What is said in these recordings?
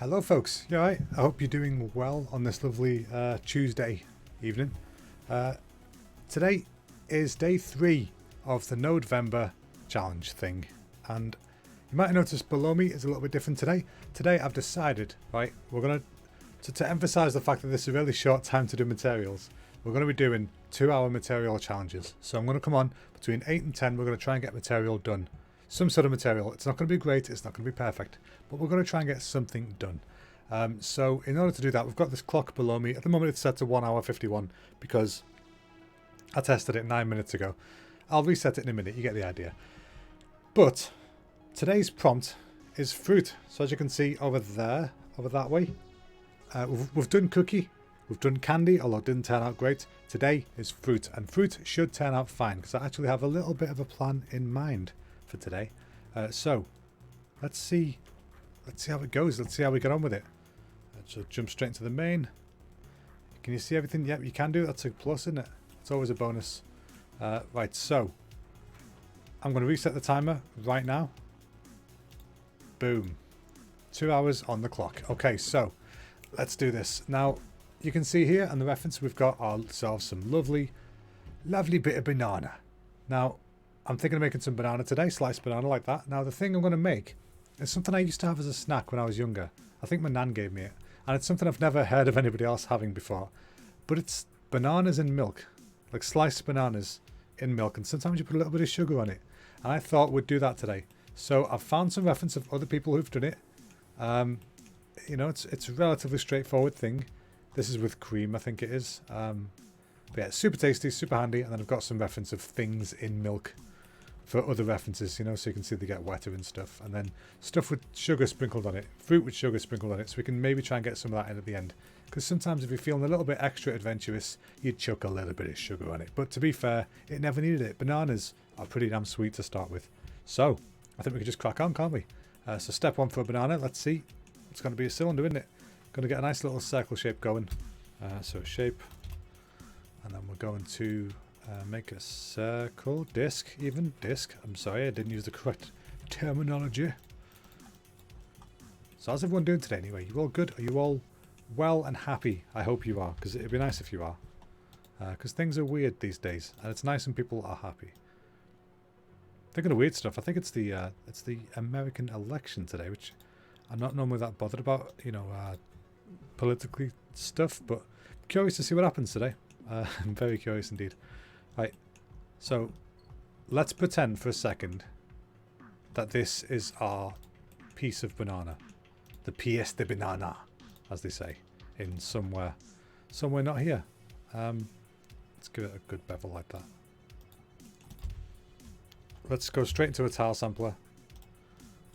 Hello folks, you alright? I hope you're doing well on this lovely Tuesday evening. Today is day 3 of the November challenge thing, and you might have noticed below me is a little bit different today. Today I've decided, right, we're going to emphasise the fact that this is a really short time to do materials. We're going to be doing 2-hour material challenges. So I'm going to come on between 8 and 10, we're going to try and get material done. Some sort of material. It's not going to be great, it's not going to be perfect, but we're going to try and get something done. So in order to do that, we've got this clock below me. At the moment it's set to 1 hour 51 because I tested it 9 minutes ago. I'll reset it in a minute, you get the idea. But today's prompt is fruit. So as you can see over there, over that way, we've done cookie, we've done candy, although it didn't turn out great. Today is fruit, and fruit should turn out fine because I actually have a little bit of a plan in mind for today. So let's see how it goes. Let's see how we get on with it. So jump straight into the main. Can you see everything? Yep, you can do. That's a plus, isn't it? It's always a bonus. Right, so I'm going to reset the timer right now. Boom. 2 hours on the clock. Okay, so let's do this. Now, you can see here on the reference we've got ourselves some lovely bit of banana. Now, I'm thinking of making some banana today, sliced banana like that. Now, the thing I'm going to make is something I used to have as a snack when I was younger. I think my nan gave me it. And it's something I've never heard of anybody else having before. But it's bananas in milk. Like sliced bananas in milk. And sometimes you put a little bit of sugar on it. And I thought we'd do that today. So I've found some reference of other people who've done it. You know, it's a relatively straightforward thing. This is with cream, I think it is. But yeah, it's super tasty, super handy. And then I've got some reference of things in milk for other references, you know, so you can see they get wetter and stuff. And then stuff with sugar sprinkled on it, fruit with sugar sprinkled on it, so we can maybe try and get some of that in at the end. Because sometimes if you're feeling a little bit extra adventurous, you'd chuck a little bit of sugar on it. But to be fair, it never needed it. Bananas are pretty damn sweet to start with. So I think we can just crack on, can't we? So step 1 for a banana, let's see. It's going to be a cylinder, isn't it? Going to get a nice little circle shape going. So shape. And then we're going to make a circle, disc, I'm sorry, I didn't use the correct terminology. So how's everyone doing today anyway? You all good? Are you all well and happy? I hope you are, because it'd be nice if you are. Because things are weird these days, and it's nice when people are happy. Thinking of weird stuff, I think it's the American election today, which I'm not normally that bothered about, you know, politically stuff, but I'm curious to see what happens today. I'm very curious indeed. Right, so let's pretend for a second that this is our piece of banana. The pièce de banana, as they say, in somewhere not here. Let's give it a good bevel like that. Let's go straight into a tile sampler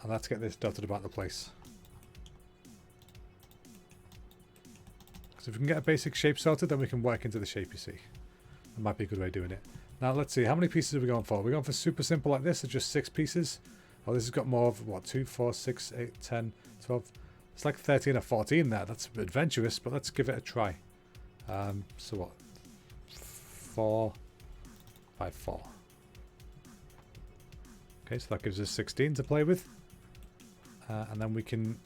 and let's get this dotted about the place. Because if we can get a basic shape sorted, then we can work into the shape, you see. That might be a good way of doing it. Now let's see, how many pieces are we going for? Are we going for super simple like this, or just 6 pieces? Oh, this has got more of, what, 2, 4, 6, 8, 10, 12. It's like 13 or 14 there. That's adventurous, but let's give it a try. So what? 4 by 4. Okay, so that gives us 16 to play with. And then we can...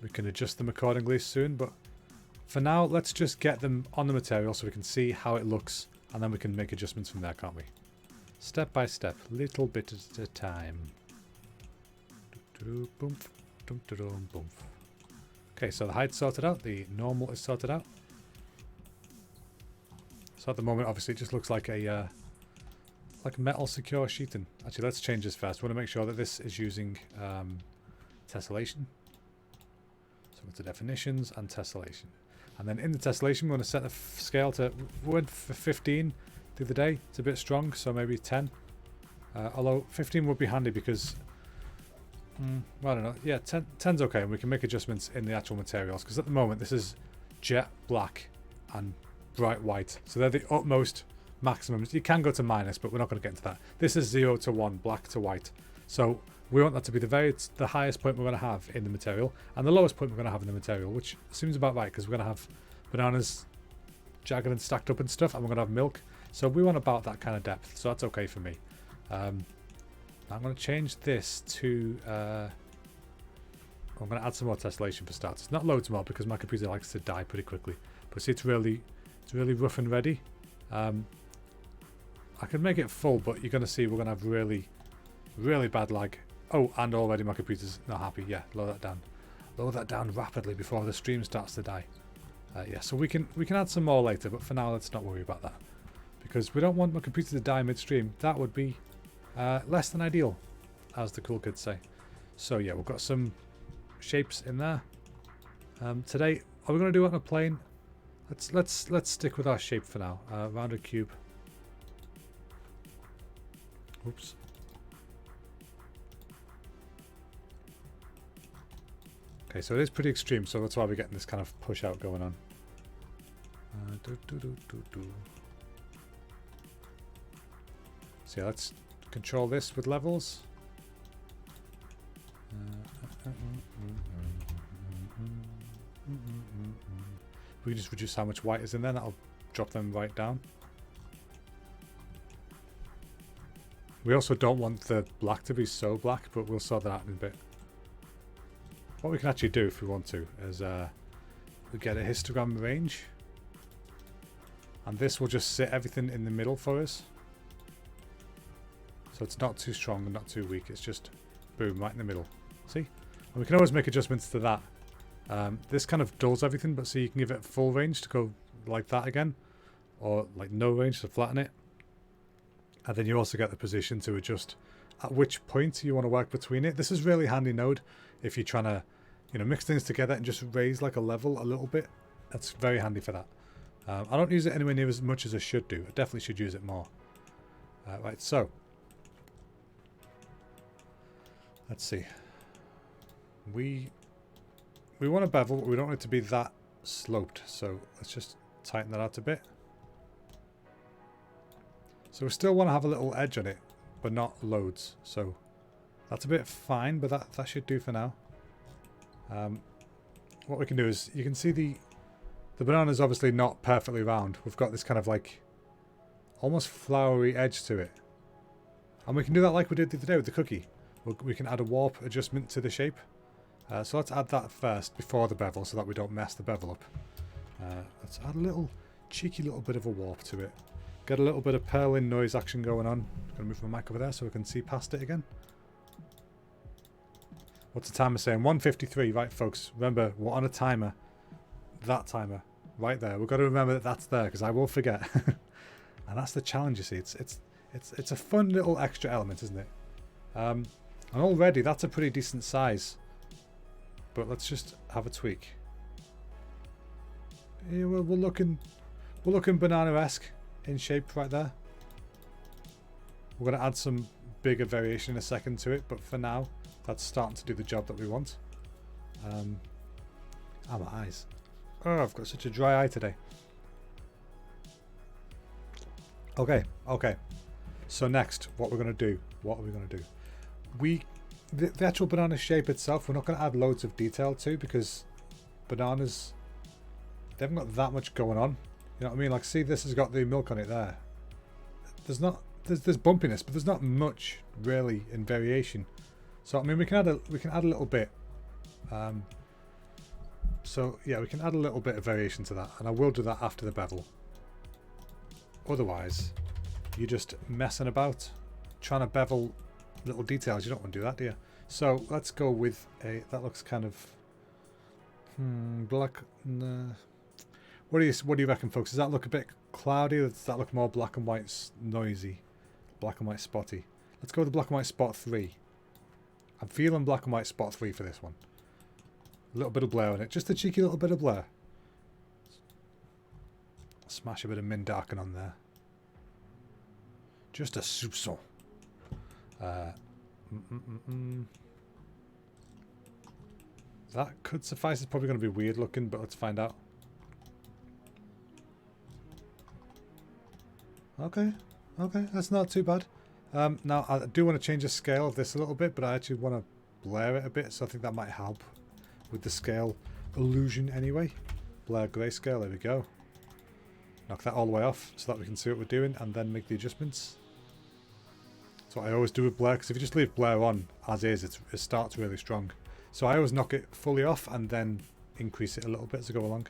We can adjust them accordingly soon, but for now, let's just get them on the material so we can see how it looks, and then we can make adjustments from there, can't we? Step by step, little bit at a time. Okay, so the height's sorted out, the normal is sorted out. So at the moment, obviously, it just looks like a metal secure sheeting. Actually, let's change this first. We want to make sure that this is using tessellation. So go to definitions and tessellation. And then in the tessellation, we want to set the scale to, we went for 15 the other day. It's a bit strong, so maybe 10. Although 15 would be handy because, I don't know. Yeah, 10's okay, and we can make adjustments in the actual materials. Because at the moment, this is jet black and bright white. So they're the utmost maximums. You can go to minus, but we're not going to get into that. This is 0 to 1, black to white. So we want that to be the highest point we're going to have in the material, and the lowest point we're going to have in the material, which seems about right, because we're going to have bananas jagged and stacked up and stuff, and we're going to have milk. So we want about that kind of depth, so that's okay for me. I'm going to change this to... I'm going to add some more tessellation for starters. Not loads more because my computer likes to die pretty quickly. But see, it's really rough and ready. I can make it full, but you're going to see we're going to have really bad lag. Oh, and already my computer's not happy. Yeah, lower that down. Lower that down rapidly before the stream starts to die. Yeah, so we can add some more later, but for now let's not worry about that. Because we don't want my computer to die midstream. That would be less than ideal, as the cool kids say. So yeah, we've got some shapes in there. Today, are we going to do it on a plane? Let's stick with our shape for now. Rounded cube. Oops. Okay, so it is pretty extreme, so that's why we're getting this kind of push out going on. So yeah, let's control this with levels. We can just reduce how much white is in there. That'll drop them right down. We also don't want the black to be so black, but we'll sort that out in a bit. What we can actually do if we want to is we get a histogram range, and this will just sit everything in the middle for us. So it's not too strong and not too weak. It's just boom, right in the middle. See? And we can always make adjustments to that. This kind of dulls everything, but see, you can give it full range to go like that again, or like no range to flatten it. And then you also get the position to adjust at which point you want to work between it. This is really handy node if you're trying to, you know, mix things together and just raise like a level a little bit. That's very handy for that. I don't use it anywhere near as much as I should do. I definitely should use it more. Right, so let's see. We want a bevel, but we don't want it to be that sloped. So let's just tighten that out a bit. So we still want to have a little edge on it, but not loads. So that's a bit fine, but that should do for now. What we can do is, you can see the banana is obviously not perfectly round. We've got this kind of like almost flowery edge to it. And we can do that like we did the other day with the cookie. We can add a warp adjustment to the shape. So let's add that first before the bevel so that we don't mess the bevel up. Let's add a little cheeky little bit of a warp to it. Get a little bit of purling noise action going on. I'm going to move my mic over there so we can see past it again. What's the timer saying? 1:53, right folks. Remember, we're on a timer. That timer, right there. We've got to remember that that's there because I will forget. And that's the challenge, you see. It's a fun little extra element, isn't it? And already that's a pretty decent size. But let's just have a tweak. Yeah, we're looking banana-esque in shape right there. We're going to add some bigger variation in a second to it, but for now that's starting to do the job that we want. My eyes. Oh, I've got such a dry eye today. Okay. So next, what we're going to do? What are we going to do? The actual banana shape itself, we're not going to add loads of detail to because bananas, they haven't got that much going on. You know what I mean? Like, see, this has got the milk on it there. There's bumpiness, but there's not much really in variation. So I mean, we can add a little bit. So yeah, we can add a little bit of variation to that, and I will do that after the bevel. Otherwise, you're just messing about trying to bevel little details. You don't want to do that, do you? So let's go with that looks kind of black. What do you reckon, folks? Does that look a bit cloudy, or does that look more black and white noisy? Black and white spotty. Let's go with the black and white spot 3. I'm feeling black and white spot 3 for this one. A little bit of blur on it. Just a cheeky little bit of blur. Smash a bit of min darken on there. Just a soupçon. That could suffice. It's probably going to be weird looking, but let's find out. Okay, that's not too bad. Now, I do want to change the scale of this a little bit, but I actually want to blur it a bit, so I think that might help with the scale illusion anyway. Blur grayscale, there we go. Knock that all the way off so that we can see what we're doing and then make the adjustments. So I always do with blur, because if you just leave blur on as is, it starts really strong. So I always knock it fully off and then increase it a little bit as I go along.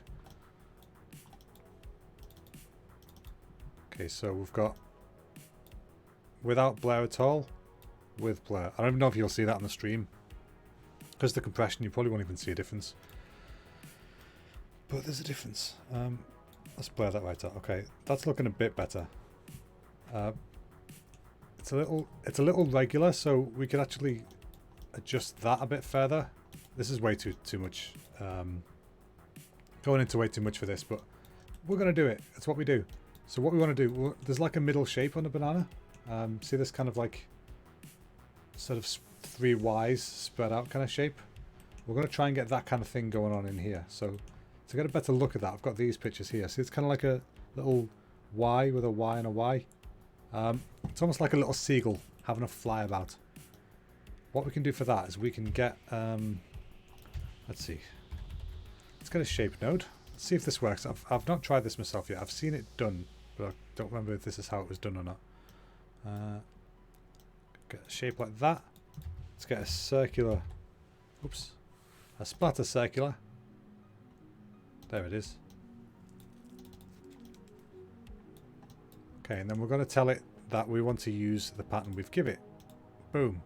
Okay, so we've got without blur at all, with blur. I don't even know if you'll see that on the stream. Because of the compression, you probably won't even see a difference. But there's a difference. Let's blur that right out. Okay, that's looking a bit better. It's a little regular, so we could actually adjust that a bit further. This is way too much. Going into way too much for this, but we're gonna do it. That's what we do. So what we want to do, there's like a middle shape on the banana. See this kind of like sort of 3 Ys spread out kind of shape. We're going to try and get that kind of thing going on in here. So to get a better look at that, I've got these pictures here. See, it's kind of like a little Y with a Y and a Y. It's almost like a little seagull having a fly about. What we can do for that is we can get, let's see. Let's get a shape node. Let's see if this works. I've not tried this myself yet. I've seen it done, but I don't remember if this is how it was done or not. Get a shape like that. Let's get a circular, oops, a splatter circular. There it is. Okay, and then we're going to tell it that we want to use the pattern we've given it. Boom.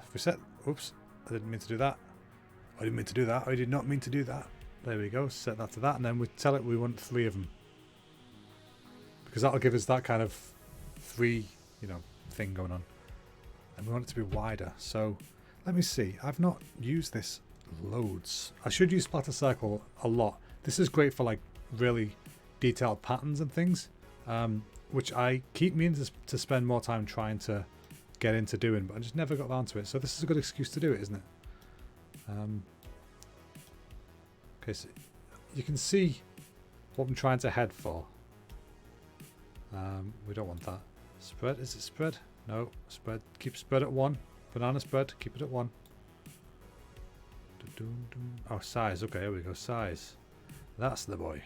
If we set, oops, I didn't mean to do that. I didn't mean to do that. I did not mean to do that. There we go. Set that to that, and then we tell it we want 3 of them. Because that'll give us that kind of 3, you know, thing going on. And we want it to be wider. So let me see. I've not used this loads. I should use splatter circle a lot. This is great for like really detailed patterns and things, which I keep meaning to spend more time trying to get into doing, but I just never got around to it. So this is a good excuse to do it, isn't it? Okay, so you can see what I'm trying to head for. We don't want that. Spread, is it spread? No, spread. Keep spread at 1. Banana spread, keep it at 1. Oh, size. Okay, here we go. Size. That's the boy.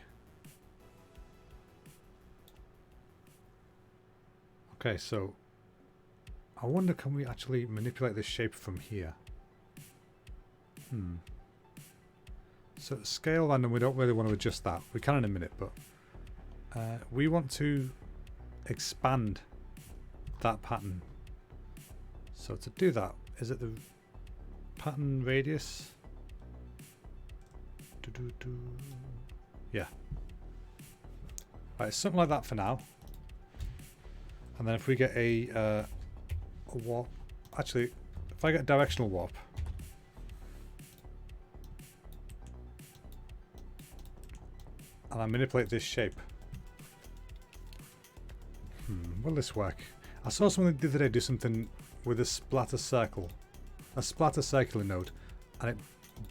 Okay, so I wonder, can we actually manipulate this shape from here? So scale random, we don't really want to adjust that. We can in a minute, but we want to expand that pattern. So to do that, is it the pattern radius? Yeah. Right, something like that for now. And then if we get a warp, actually, if I get directional warp, and I manipulate this shape, will this work? I saw someone the other day do something with a splatter circle, a splatter circular node, and it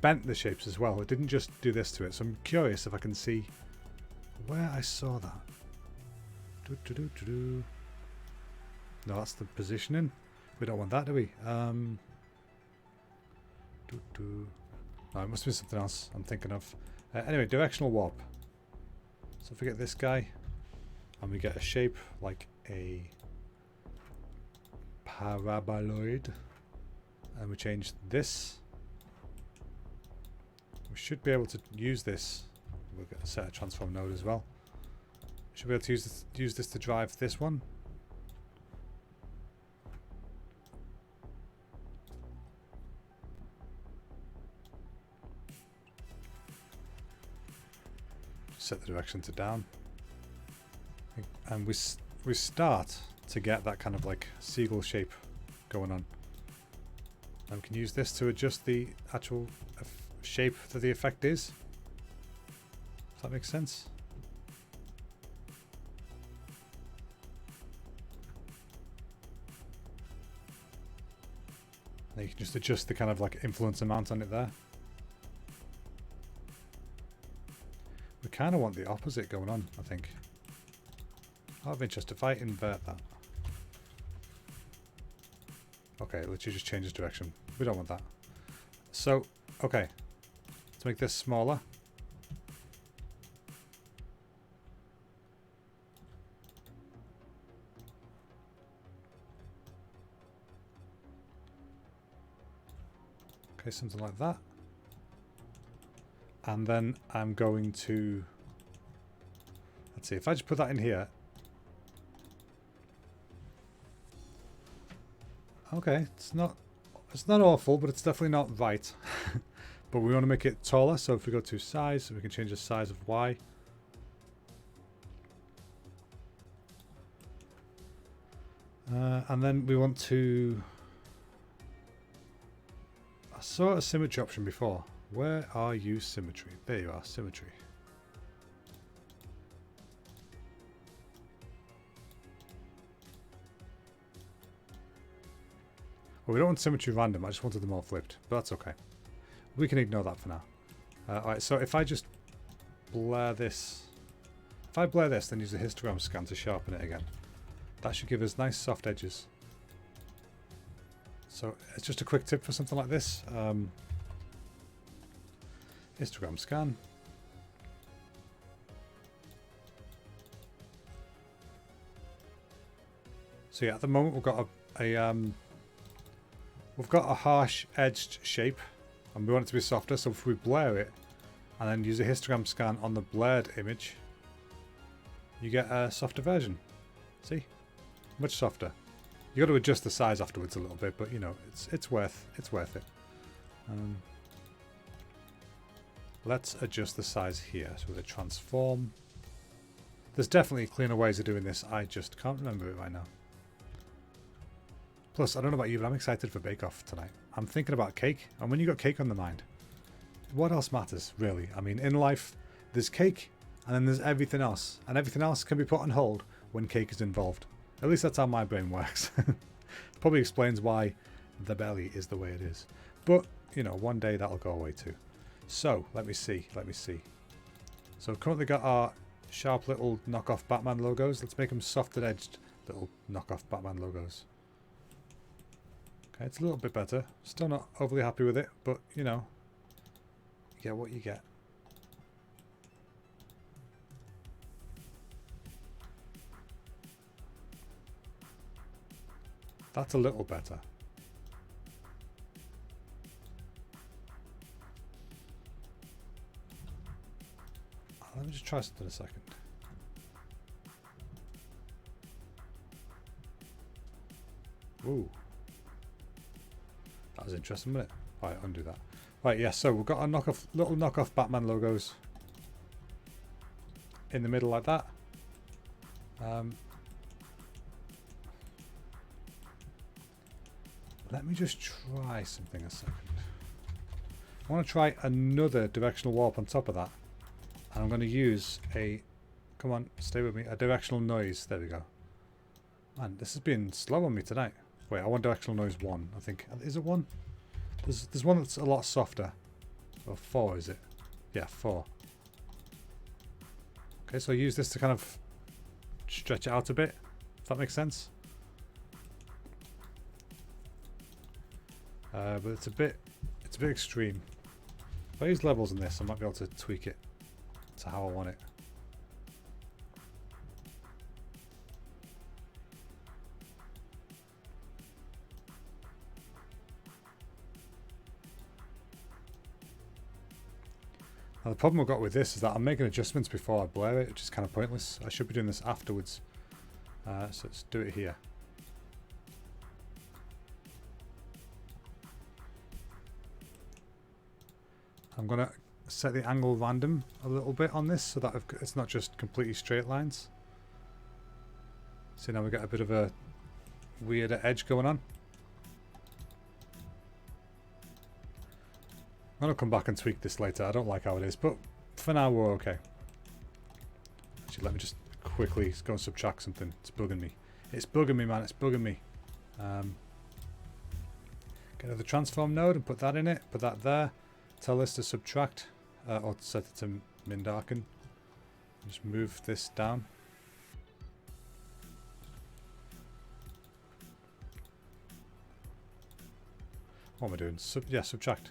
bent the shapes as well. It didn't just do this to it. So I'm curious if I can see where I saw that. No, that's the positioning. We don't want that, do we? No, it must be something else I'm thinking of. Anyway, directional warp. So if we get this guy, and we get a shape like a paraboloid, and we change this, we should be able to use this. We'll get a set a transform node as well. We should be able to use this to drive this one. Set the direction to down, and we start to get that kind of like seagull shape going on. And we can use this to adjust the actual shape that the effect is. Does that make sense? And you can just adjust the kind of like influence amount on it there. We kind of want the opposite going on, I think. Out of interest, if I invert that. Okay, literally just changes direction. We don't want that. So, okay. Let's make this smaller. Okay, something like that. And then I'm going to, let's see, if I just put that in here. Okay, it's not awful, but it's definitely not right. But we want to make it taller, so if we go to size, we can change the size of Y. And then we want to... I saw a symmetry option before. Where are you, symmetry? There you are, symmetry. Well, we don't want symmetry random, I just wanted them all flipped, but that's okay. We can ignore that for now. Alright, so if I just blur this... If I blur this, then use the histogram scan to sharpen it again. That should give us nice soft edges. So it's just a quick tip for something like this. Histogram scan. So yeah, at the moment we've got a harsh edged shape, and we want it to be softer. So if we blur it and then use a histogram scan on the blurred image, you get a softer version. See, much softer. You got to adjust the size afterwards a little bit, but you know it's worth it. Let's adjust the size here. So with a transform. There's definitely cleaner ways of doing this. I just can't remember it right now. Plus, I don't know about you, but I'm excited for Bake Off tonight. I'm thinking about cake, and when you got cake on the mind, what else matters, really? I mean, in life, there's cake, and then there's everything else. And everything else can be put on hold when cake is involved. At least that's how my brain works. It probably explains why the belly is the way it is. But, you know, one day that'll go away too. So, let me see. So we've currently got our sharp little knockoff Batman logos. Let's make them soft and edged little knockoff Batman logos. Okay, it's a little bit better. Still not overly happy with it, but, you know, you get what you get. That's a little better. Let me just try something a second. Ooh. That was interesting, wasn't it? Right, undo that. Right, yeah, so we've got our little knockoff Batman logos in the middle like that. Let me just try something a second. I want to try another directional warp on top of that. And I'm going to use a, come on, stay with me, a directional noise. There we go. Man, this has been slow on me tonight. Wait, I want directional noise 1, I think. Is it 1? There's one that's a lot softer. Or 4, is it? Yeah, 4. Okay, so I use this to kind of stretch it out a bit, if that makes sense. But it's a bit extreme. If I use levels in this, I might be able to tweak it to how I want it. Now the problem I've got with this is that I'm making adjustments before I blur it, which is kind of pointless. I should be doing this afterwards. So let's do it here. I'm going to set the angle random a little bit on this so that it's not just completely straight lines. So now we get a bit of a weirder edge going on. I'm going to come back and tweak this later. I don't like how it is, but for now we're okay. Actually, let me just quickly go and subtract something. It's bugging me. It's bugging me, man. It's bugging me. Get the transform node and put that in it. Put that there. Tell this to subtract, or set it to min darken. Just move this down. What am I doing? Yeah, subtract.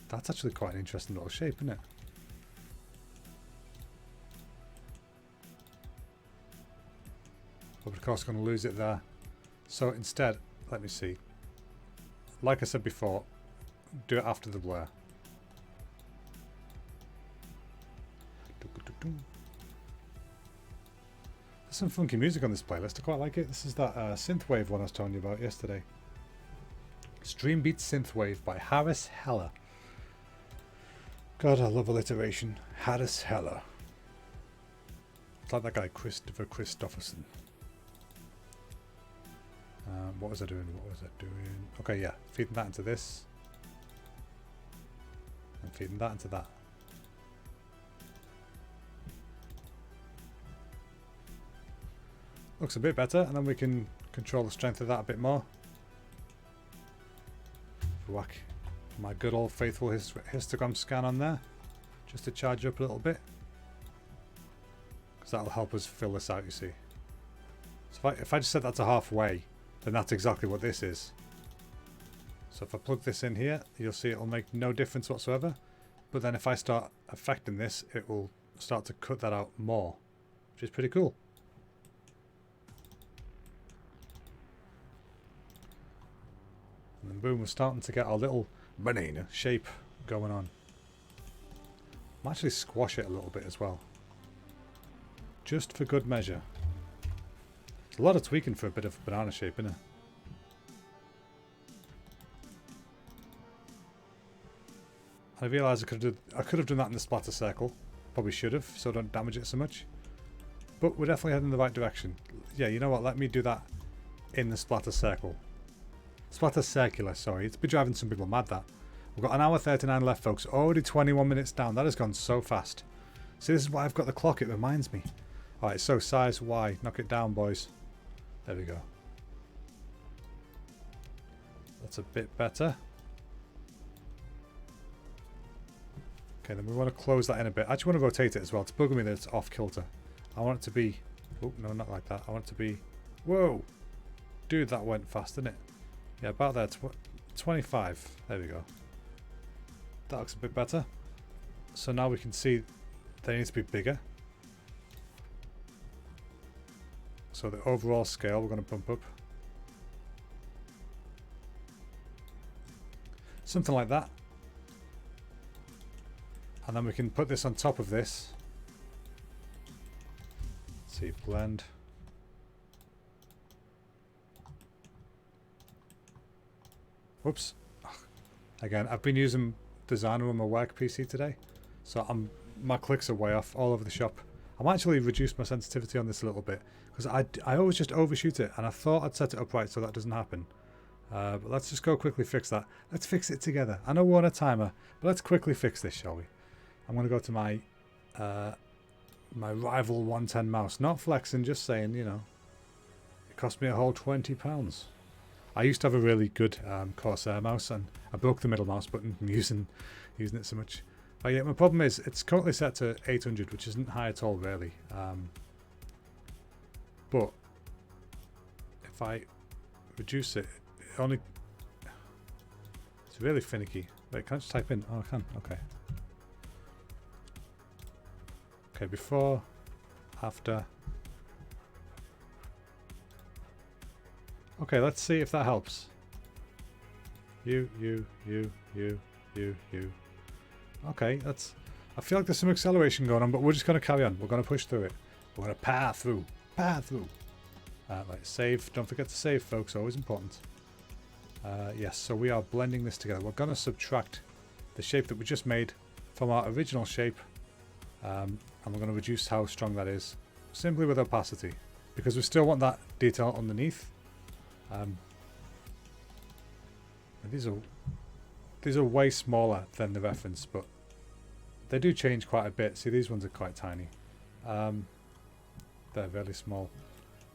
That's actually quite an interesting little shape, isn't it? but of course going to lose it there. So instead, let me see. Like I said before, do it after the blur. There's some funky music on this playlist. I quite like it. This is that synthwave one I was telling you about yesterday. Stream Beat Synthwave by Harris Heller. God, I love alliteration. Harris Heller. It's like that guy, Christopher Christopherson. What was I doing? Okay, yeah. Feeding that into this. And feeding that into that. Looks a bit better, and then we can control the strength of that a bit more. Whack my good old faithful histogram scan on there, just to charge up a little bit. Because that'll help us fill this out, you see. So if I just set that to halfway, then that's exactly what this is. So if I plug this in here, you'll see it'll make no difference whatsoever. But then if I start affecting this, it will start to cut that out more, which is pretty cool. And then boom, we're starting to get our little banana shape going on. I'll actually squash it a little bit as well, just for good measure. It's a lot of tweaking for a bit of banana shape, isn't it? I realise I could have done that in the splatter circle. Probably should have, so I don't damage it so much. But we're definitely heading in the right direction. Yeah, you know what? Let me do that in the splatter circle. Splatter circular, sorry. It's been driving some people mad, that. We've got an hour 39 left, folks. Already 21 minutes down. That has gone so fast. See, this is why I've got the clock. It reminds me. Alright, so size Y. Knock it down, boys. There we go. That's a bit better. Okay, then we want to close that in a bit. I actually want to rotate it as well. It's bugging me that it's off kilter. I want it to be... Oh, no, not like that. I want it to be... Whoa! Dude, that went fast, didn't it? Yeah, about there. 25. There we go. That looks a bit better. So now we can see they need to be bigger. So the overall scale we're going to bump up. Something like that. And then we can put this on top of this. Let's see, blend. Whoops. Again, I've been using Designer on my work PC today, so my clicks are way off all over the shop. I'm actually reduced my sensitivity on this a little bit because I always just overshoot it, and I thought I'd set it up right so that doesn't happen. But let's just go quickly fix that. Let's fix it together. I know we're on a timer, but let's quickly fix this, shall we? I'm going to go to my my rival 110 mouse. Not flexing, just saying, you know. It cost me a whole £20. I used to have a really good Corsair mouse, and I broke the middle mouse button from using it so much. But yeah, my problem is it's currently set to 800, which isn't high at all, really. But if I reduce it, it only... It's really finicky. Wait, can I just type in? Oh, I can. Okay. Okay, before, after... Okay, let's see if that helps. You. Okay, that's... I feel like there's some acceleration going on, but we're just going to carry on. We're going to push through it. We're going to power through. Power through. Right, save. Don't forget to save, folks. Always important. Yes, so we are blending this together. We're going to subtract the shape that we just made from our original shape. And we're going to reduce how strong that is. Simply with opacity. Because we still want that detail underneath. And these are way smaller than the reference, but they do change quite a bit. See, these ones are quite tiny. They're really small.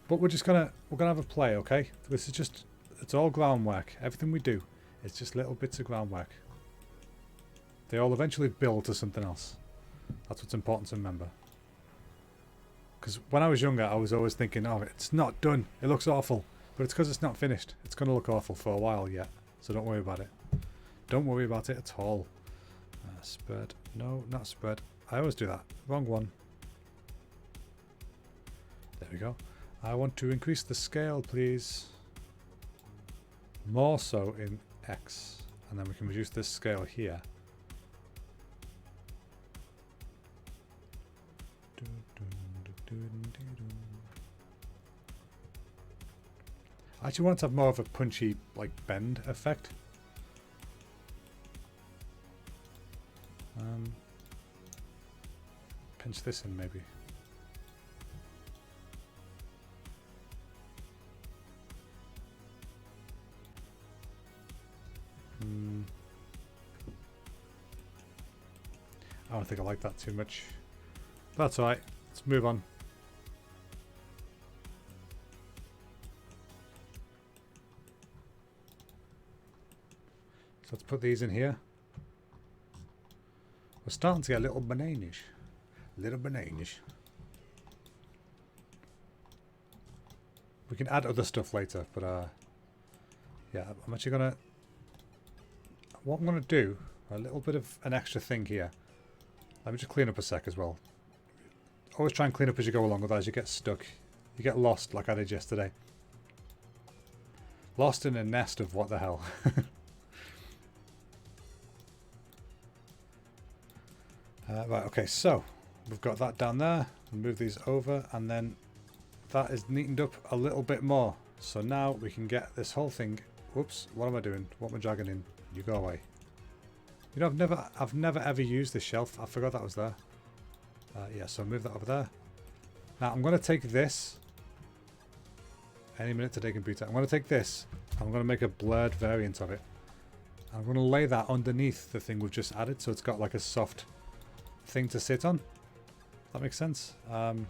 But we're gonna have a play, okay? This is just, it's all groundwork. Everything we do is just little bits of groundwork. They all eventually build to something else. That's what's important to remember. Because when I was younger, I was always thinking, oh, it's not done. It looks awful. But it's because it's not finished. It's going to look awful for a while yet. So don't worry about it. Don't worry about it at all. Spread. No, not spread. I always do that. Wrong one. There we go. I want to increase the scale, please. More so in X. And then we can reduce this scale here. I actually want to have more of a punchy, like, bend effect. Pinch this in, maybe. I don't think I like that too much. But that's alright. Let's move on. So let's put these in here. We're starting to get a little bananish. Little bananish. We can add other stuff later, but yeah, I'm actually gonna... What I'm gonna do, a little bit of an extra thing here. Let me just clean up a sec as well. Always try and clean up as you go along, otherwise you get stuck. You get lost like I did yesterday. Lost in a nest of what the hell. Right, okay, so we've got that down there. We'll move these over, and then that is neatened up a little bit more. So now we can get this whole thing... Whoops, what am I doing? What am I dragging in? You go away. You know, I've never ever used this shelf. I forgot that was there. Yeah, so move that over there. Now I'm going to take this. Any minute today, computer. I'm going to take this. I'm going to make a blurred variant of it. I'm going to lay that underneath the thing we've just added, so it's got like a soft thing to sit on. That makes sense. So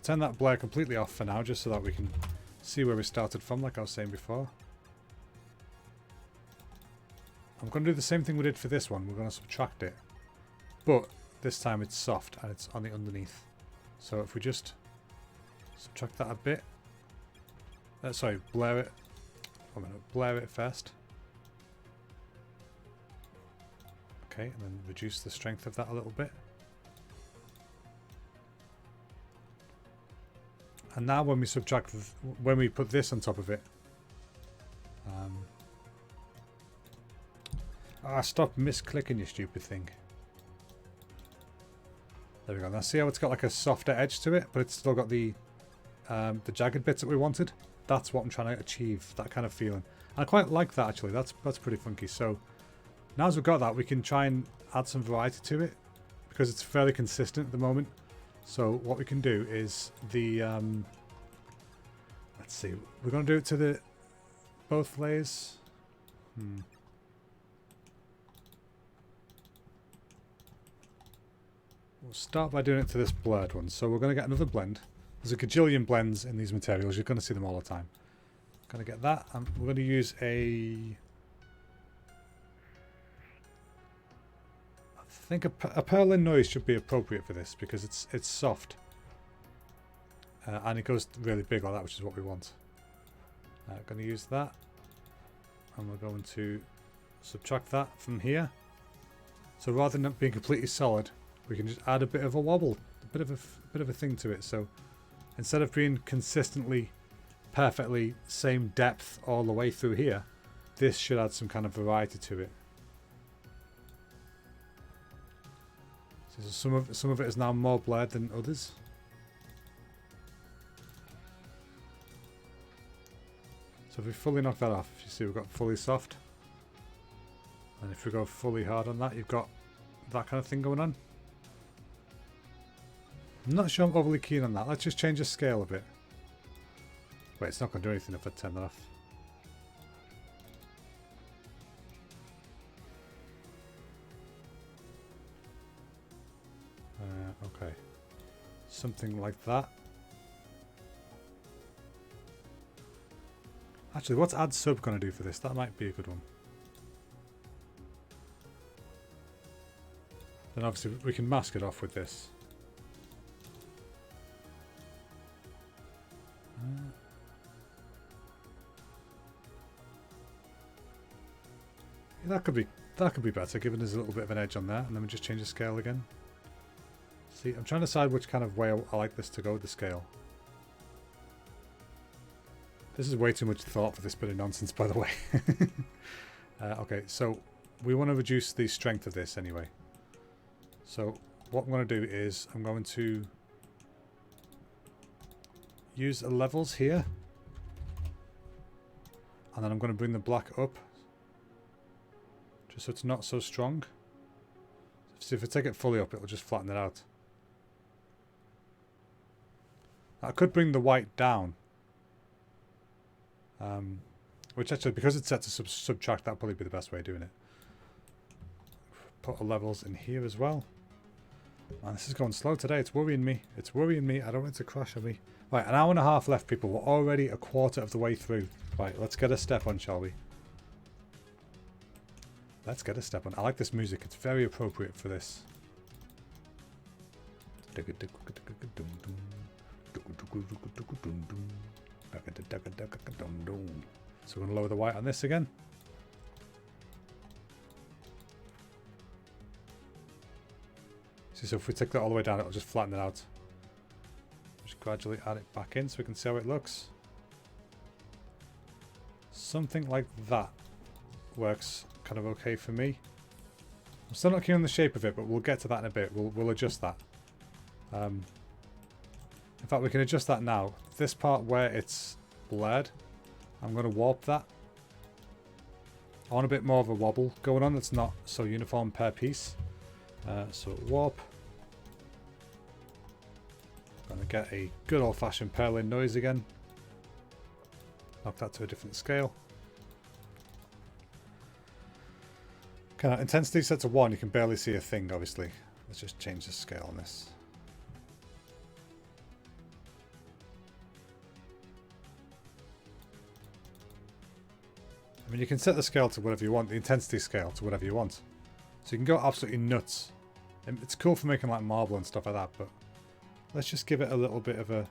turn that blur completely off for now, just so that we can see where we started from, like I was saying before. I'm going to do the same thing we did for this one. We're going to subtract it. But this time it's soft and it's on the underneath. So if we just subtract that a bit. Sorry, blur it. One minute, blur it first. Okay, and then reduce the strength of that a little bit. And now when we subtract, when we put this on top of it. Stop misclicking, you stupid thing. There we go. Now see how it's got like a softer edge to it, but it's still got the jagged bits that we wanted. That's what I'm trying to achieve, that kind of feeling. And I quite like that actually. That's pretty funky. So now as we've got that, we can try and add some variety to it because it's fairly consistent at the moment. So what we can do is the let's see, we're going to do it to the both layers. We'll start by doing it to this blurred one. So we're going to get another blend. There's a gajillion blends in these materials. You're going to see them all the time. Going to get that. And we're going to use a... I think a purlin noise should be appropriate for this because it's soft. And it goes really big like that, which is what we want. Going to use that. And we're going to subtract that from here. So rather than it being completely solid, we can just add a bit of a wobble, a bit of a thing to it. So instead of being consistently, perfectly same depth all the way through here, this should add some kind of variety to it. So some of it is now more blurred than others. So if we fully knock that off, you see we've got fully soft. And if we go fully hard on that, you've got that kind of thing going on. I'm not sure I'm overly keen on that. Let's just change the scale a bit. Wait, it's not going to do anything if I turn that off. Okay. Something like that. Actually, what's add sub going to do for this? That might be a good one. Then obviously we can mask it off with this. Yeah, that could be better, giving us a little bit of an edge on there, and then we just change the scale again. See, I'm trying to decide which kind of way I like this to go with the scale. This is way too much thought for this bit of nonsense, by the way. Okay, so we want to reduce the strength of this anyway. So what I'm going to do is I'm going to use the levels here. And then I'm going to bring the black up. Just so it's not so strong. So if I take it fully up, it'll just flatten it out. I could bring the white down. Which actually, because it's set to subtract, that'll probably be the best way of doing it. Put the levels in here as well. Man, this is going slow today. It's worrying me. It's worrying me. I don't want it to crash on me. Right, an hour and a half left, people. We're already a quarter of the way through. Right, let's get a step on, shall we? Let's get a step on. I like this music. It's very appropriate for this. So we're going to lower the white on this again. See, so if we take that all the way down, it'll just flatten it out. Just gradually add it back in so we can see how it looks. Something like that works kind of okay for me. I'm still not keen on the shape of it, but we'll get to that in a bit. We'll adjust that. In fact, we can adjust that now. This part where it's blurred, I'm going to warp that. I want a bit more of a wobble going on that's not so uniform per piece. So warp. Going to get a good old-fashioned purling noise again. Knock that to a different scale. Okay, now intensity set to 1. You can barely see a thing, obviously. Let's just change the scale on this. I mean, you can set the scale to whatever you want, the intensity scale to whatever you want. So you can go absolutely nuts. It's cool for making like marble and stuff like that, but let's just give it a little bit of a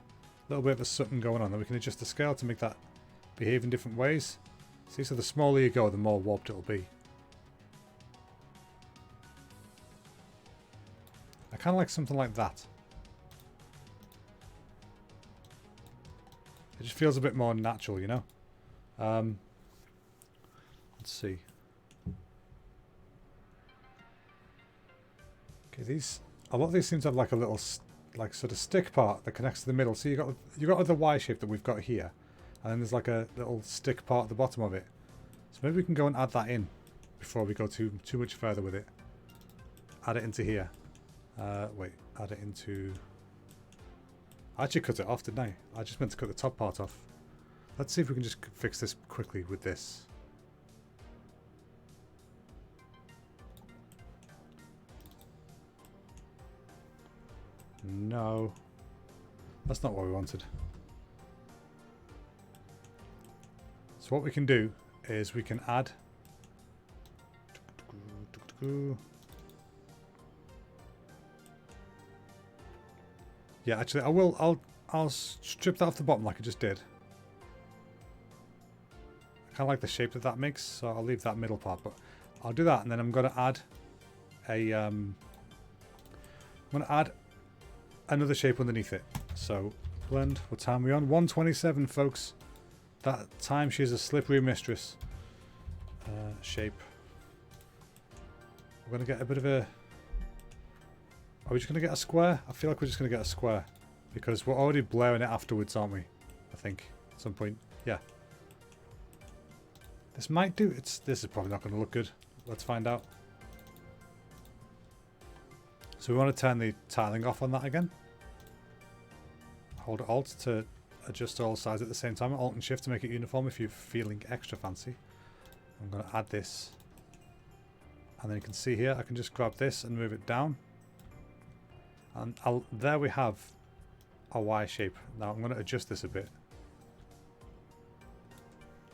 something going on. Then we can adjust the scale to make that behave in different ways. See, so the smaller you go, the more warped it'll be. I kind of like something like that. It just feels a bit more natural, you know? Let's see. Okay, a lot of these seem to have like a little, like sort of stick part that connects to the middle. So you got the Y shape that we've got here, and then there's like a little stick part at the bottom of it. So maybe we can go and add that in before we go too much further with it. Add it into here. Wait, add it into. I actually cut it off, didn't I? I just meant to cut the top part off. Let's see if we can just fix this quickly with this. No, that's not what we wanted. So what we can do is we can add. Yeah, actually, I'll strip that off the bottom like I just did. I kind of like the shape that makes, so I'll leave that middle part. But I'll do that, and then I'm going to add a. I'm going to add another shape underneath it. So blend. What time are we on? 1:27, folks. That time she's a slippery mistress. Shape. We're going to get a bit of a. Are we just going to get a square? I feel like we're just going to get a square because we're already blurring it afterwards, aren't we? I think at some point. Yeah. This might do. This is probably not going to look good. Let's find out. So we want to turn the tiling off on that again. Hold Alt to adjust all sides at the same time. Alt and Shift to make it uniform if you're feeling extra fancy. I'm going to add this. And then you can see here, I can just grab this and move it down. And there we have a Y shape. Now I'm going to adjust this a bit.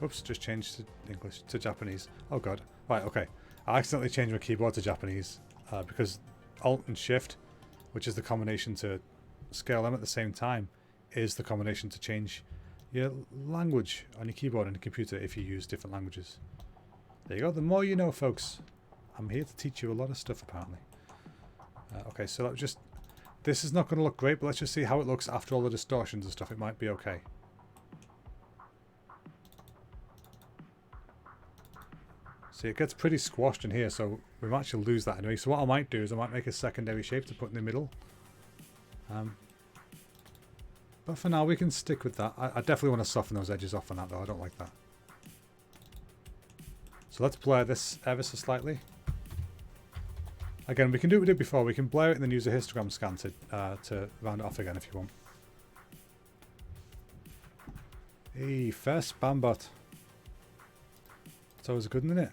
Oops, just changed to English, to Japanese. Oh god. Right, okay. I accidentally changed my keyboard to Japanese because Alt and Shift, which is the combination to scale them at the same time, is the combination to change your language on your keyboard and your computer if you use different languages. There you go. The more you know, folks. I'm here to teach you a lot of stuff, apparently. Okay, so that was just... This is not going to look great, but let's just see how it looks after all the distortions and stuff. It might be okay. See, it gets pretty squashed in here, so we might actually lose that anyway. So what I might do is I might make a secondary shape to put in the middle. But for now, we can stick with that. I definitely want to soften those edges off on that, though. I don't like that. So let's blur this ever so slightly. Again, we can do what we did before. We can blur it and then use a histogram scan to round it off again if you want. Hey, first spam bot. It's always good, isn't it?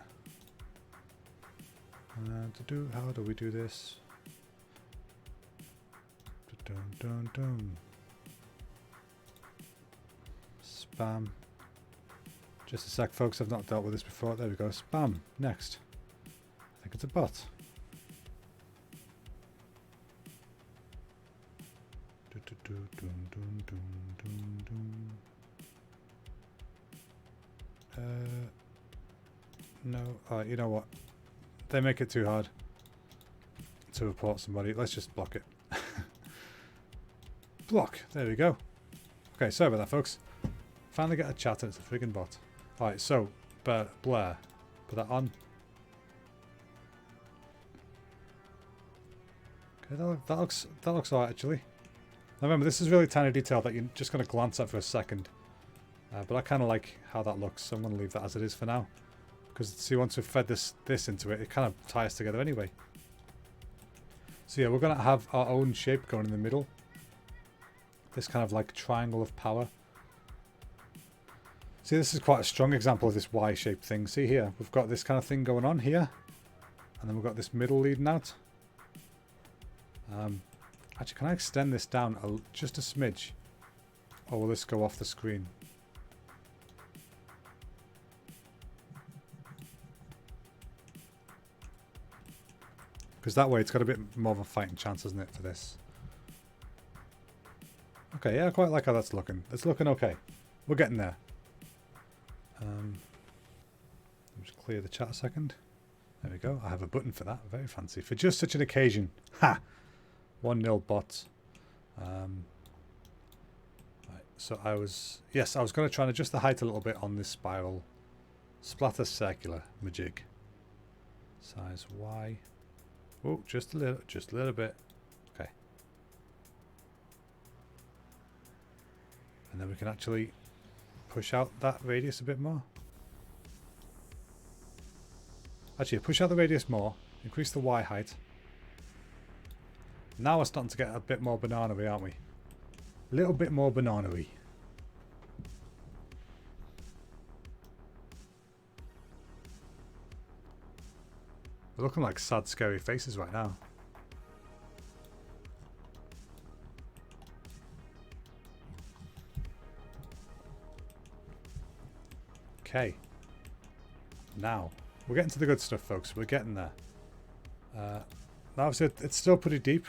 How do we do this? Dun, dun, dun. Spam. Just a sec, folks. I've not dealt with this before. There we go. Spam. Next. I think it's a bot. No. Alright, you know what? They make it too hard to report somebody. Let's just block it. Block. There we go. Okay, sorry about that, folks. Finally get a chat and it's a friggin' bot. Alright, so, blur. Put that on. Okay, that looks alright, actually. Now remember, this is really tiny detail that you're just going to glance at for a second. But I kind of like how that looks, so I'm going to leave that as it is for now. Because, see, once we've fed this into it, it kind of ties together anyway. So yeah, we're going to have our own shape going in the middle. This kind of like triangle of power. See, this is quite a strong example of this Y-shaped thing. See here, we've got this kind of thing going on here. And then we've got this middle leading out. Actually, can I extend this down just a smidge? Or will this go off the screen? Because that way it's got a bit more of a fighting chance, isn't it, for this? Okay, yeah, I quite like how that's looking. It's looking okay. We're getting there. Let me just clear the chat a second. There we go. I have a button for that. Very fancy. For just such an occasion. Ha! 1-0 bot. Right, so I was going to try and adjust the height a little bit on this spiral. Splatter circular majig. Size Y. Oh, just a little bit. Okay. And then we can actually push out that radius a bit more. Actually, push out the radius more. Increase the Y height. Now we're starting to get a bit more banana-y, aren't we? A little bit more banana-y. We're looking like sad, scary faces right now. Okay. Now, we're getting to the good stuff, folks. We're getting there. Now, obviously, it's still pretty deep.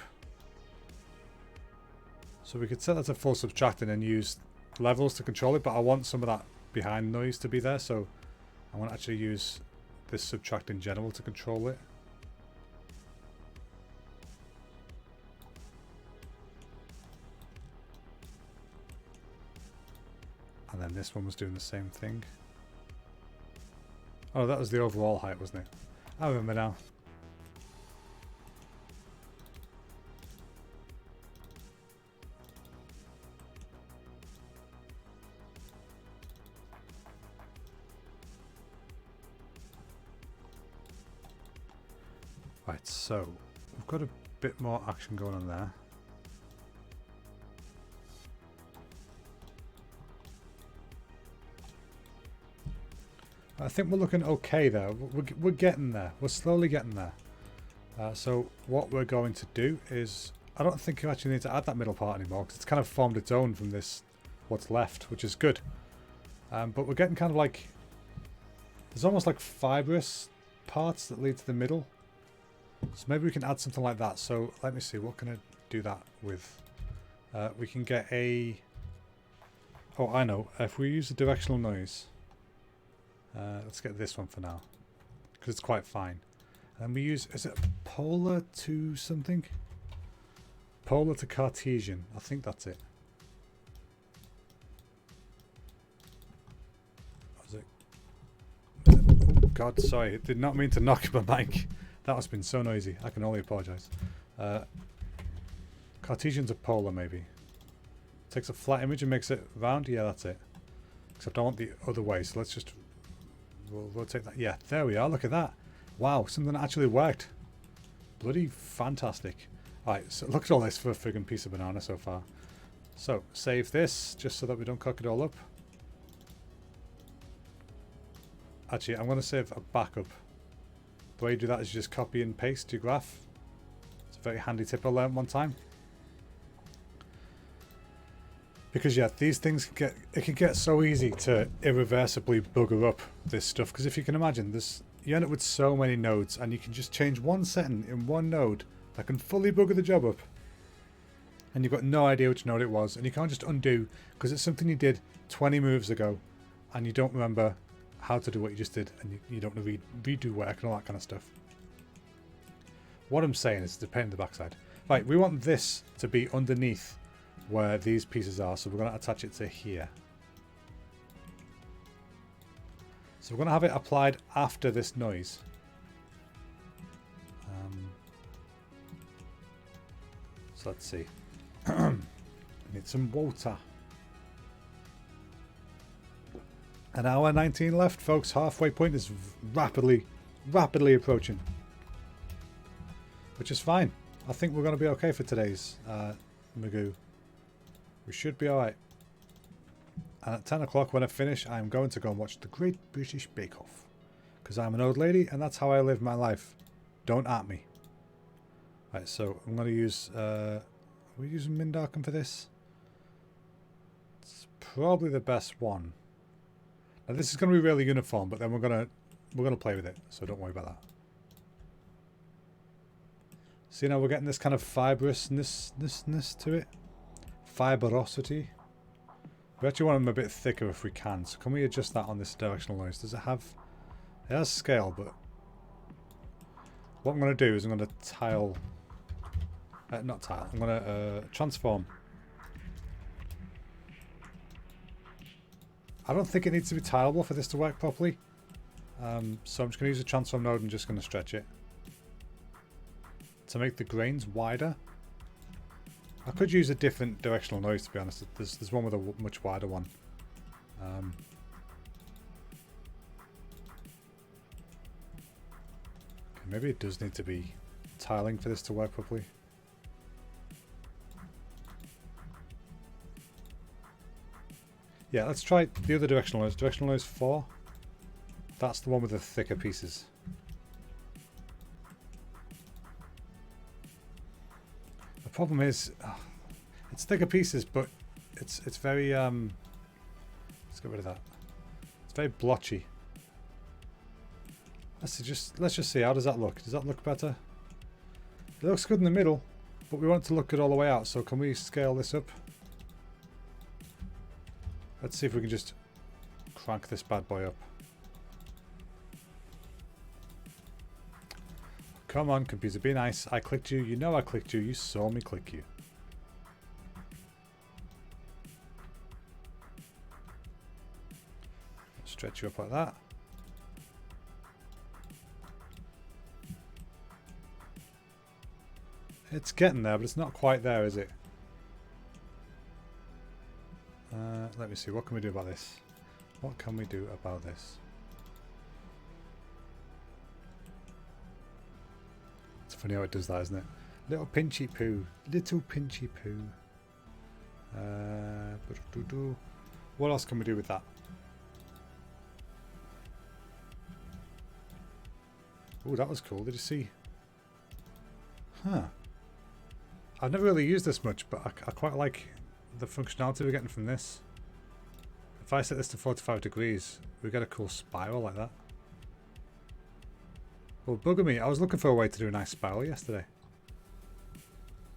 So we could set that to full subtracting and use levels to control it, but I want some of that behind noise to be there, so I want to actually use this subtract in general to control it. And then this one was doing the same thing. Oh, that was the overall height, wasn't it? I remember now. Right, so we've got a bit more action going on there. I think we're looking okay there. We're getting there. We're slowly getting there. So what we're going to do is, I don't think you actually need to add that middle part anymore because it's kind of formed its own from this, what's left, which is good. But we're getting kind of like, there's almost like fibrous parts that lead to the middle. So maybe we can add something like that. So let me see, what can I do that with? We can get a, oh, I know, if we use a directional noise, let's get this one for now because it's quite fine. And we use, is it polar to something? Polar to Cartesian, I think that's it. Is it? Oh, God, sorry. Did not mean to knock my mic. That must have been so noisy. I can only apologise. Cartesian's a polar, maybe. Takes a flat image and makes it round. Yeah, that's it. Except I want the other way, so let's just... We'll rotate that. Yeah, there we are. Look at that. Wow, something that actually worked. Bloody fantastic. Alright, so look at all this for a friggin' piece of banana so far. So, save this, just so that we don't cock it all up. Actually, I'm going to save a backup. The way you do that is you just copy and paste your graph. It's a very handy tip I learned one time. Because yeah, these things can get so easy to irreversibly bugger up this stuff. Because if you can imagine, you end up with so many nodes, and you can just change one setting in one node that can fully bugger the job up. And you've got no idea which node it was, and you can't just undo because it's something you did 20 moves ago, and you don't remember how to do what you just did, and you don't want to redo work and all that kind of stuff. What I'm saying is, it's a pain in the backside. Right, we want this to be underneath where these pieces are, so we're going to attach it to here. So we're going to have it applied after this noise. So let's see. Need some water. An hour 19 left, folks. Halfway point is rapidly approaching. Which is fine. I think we're going to be okay for today's Magoo. We should be alright. And at 10 o'clock when I finish, I'm going to go and watch the Great British Bake Off. Because I'm an old lady and that's how I live my life. Don't at me. Right, so I'm going to use... are we using Mindarken for this? It's probably the best one. Now this is going to be really uniform, but then we're going to play with it, so don't worry about that. See, now we're getting this kind of fibrousness to it. Fibrosity. We actually want them a bit thicker if we can, so can we adjust that on this directional noise? Does it have... It has scale, but... What I'm going to do is I'm going to tile... not tile, I'm going to transform. I don't think it needs to be tileable for this to work properly. So I'm just going to use the transform node and just going to stretch it. To make the grains wider. I could use a different directional noise, to be honest. There's one with a much wider one. Okay, maybe it does need to be tiling for this to work properly. Yeah, let's try the other directional noise. Directional noise 4. That's the one with the thicker pieces. The problem is, it's thicker pieces, but it's very let's get rid of that. It's very blotchy. Let's just see, how does that look? Does that look better? It looks good in the middle, but we want it to look good all the way out. So can we scale this up? Let's see if we can just crank this bad boy up. Come on, computer, be nice. I clicked you. You know I clicked you. You saw me click you. Stretch you up like that. It's getting there, but it's not quite there, is it? Let me see. What can we do about this? What can we do about this? It's funny how it does that, isn't it? Little pinchy poo. Little pinchy poo. What else can we do with that? Oh, that was cool. Did you see? Huh. I've never really used this much, but I quite like the functionality we're getting from this. If I set this to 45 degrees, we get a cool spiral like that. Well, bugger me. I was looking for a way to do a nice spiral yesterday.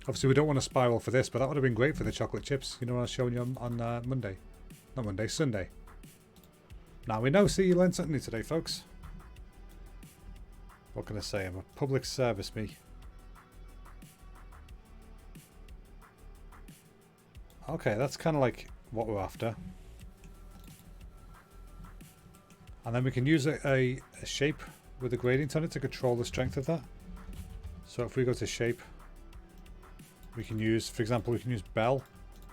Obviously, we don't want a spiral for this, but that would have been great for the chocolate chips. You know what I was showing you on Monday. Not Monday, Sunday. Now we know. See, you learned something new today, folks. What can I say? I'm a public service, me. Okay, that's kind of like what we're after. And then we can use a shape with a gradient on it to control the strength of that. So if we go to shape, we can use, for example, we can use bell.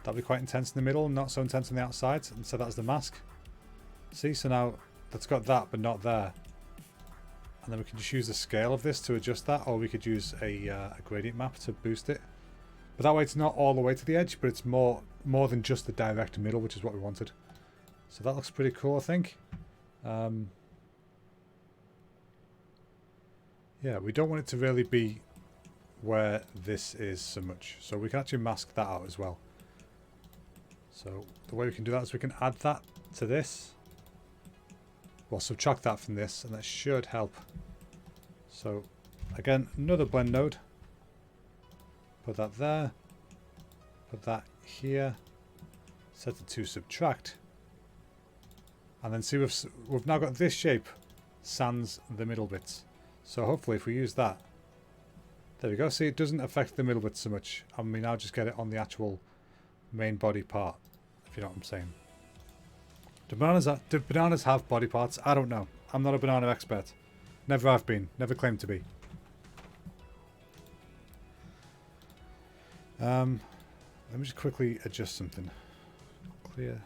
That'll be quite intense in the middle, not so intense on the outside, and so that's the mask. See, so now that's got that, but not there. And then we can just use the scale of this to adjust that, or we could use a gradient map to boost it. But that way it's not all the way to the edge, but it's more than just the direct middle, which is what we wanted. So that looks pretty cool, I think. Yeah, we don't want it to really be where this is so much. So we can actually mask that out as well. So the way we can do that is we can add that to this. Well, subtract that from this, and that should help. So again, another blend node. Put that there. Put that here. Set it to subtract. And then see we've now got this shape sans the middle bits. So hopefully if we use that, there we go. See, it doesn't affect the middle bits so much, and we now just get it on the actual main body part, if you know what I'm saying. Do bananas have body parts? I don't know. I'm not a banana expert. Never have been. Never claimed to be. Let me just quickly adjust something. Clear.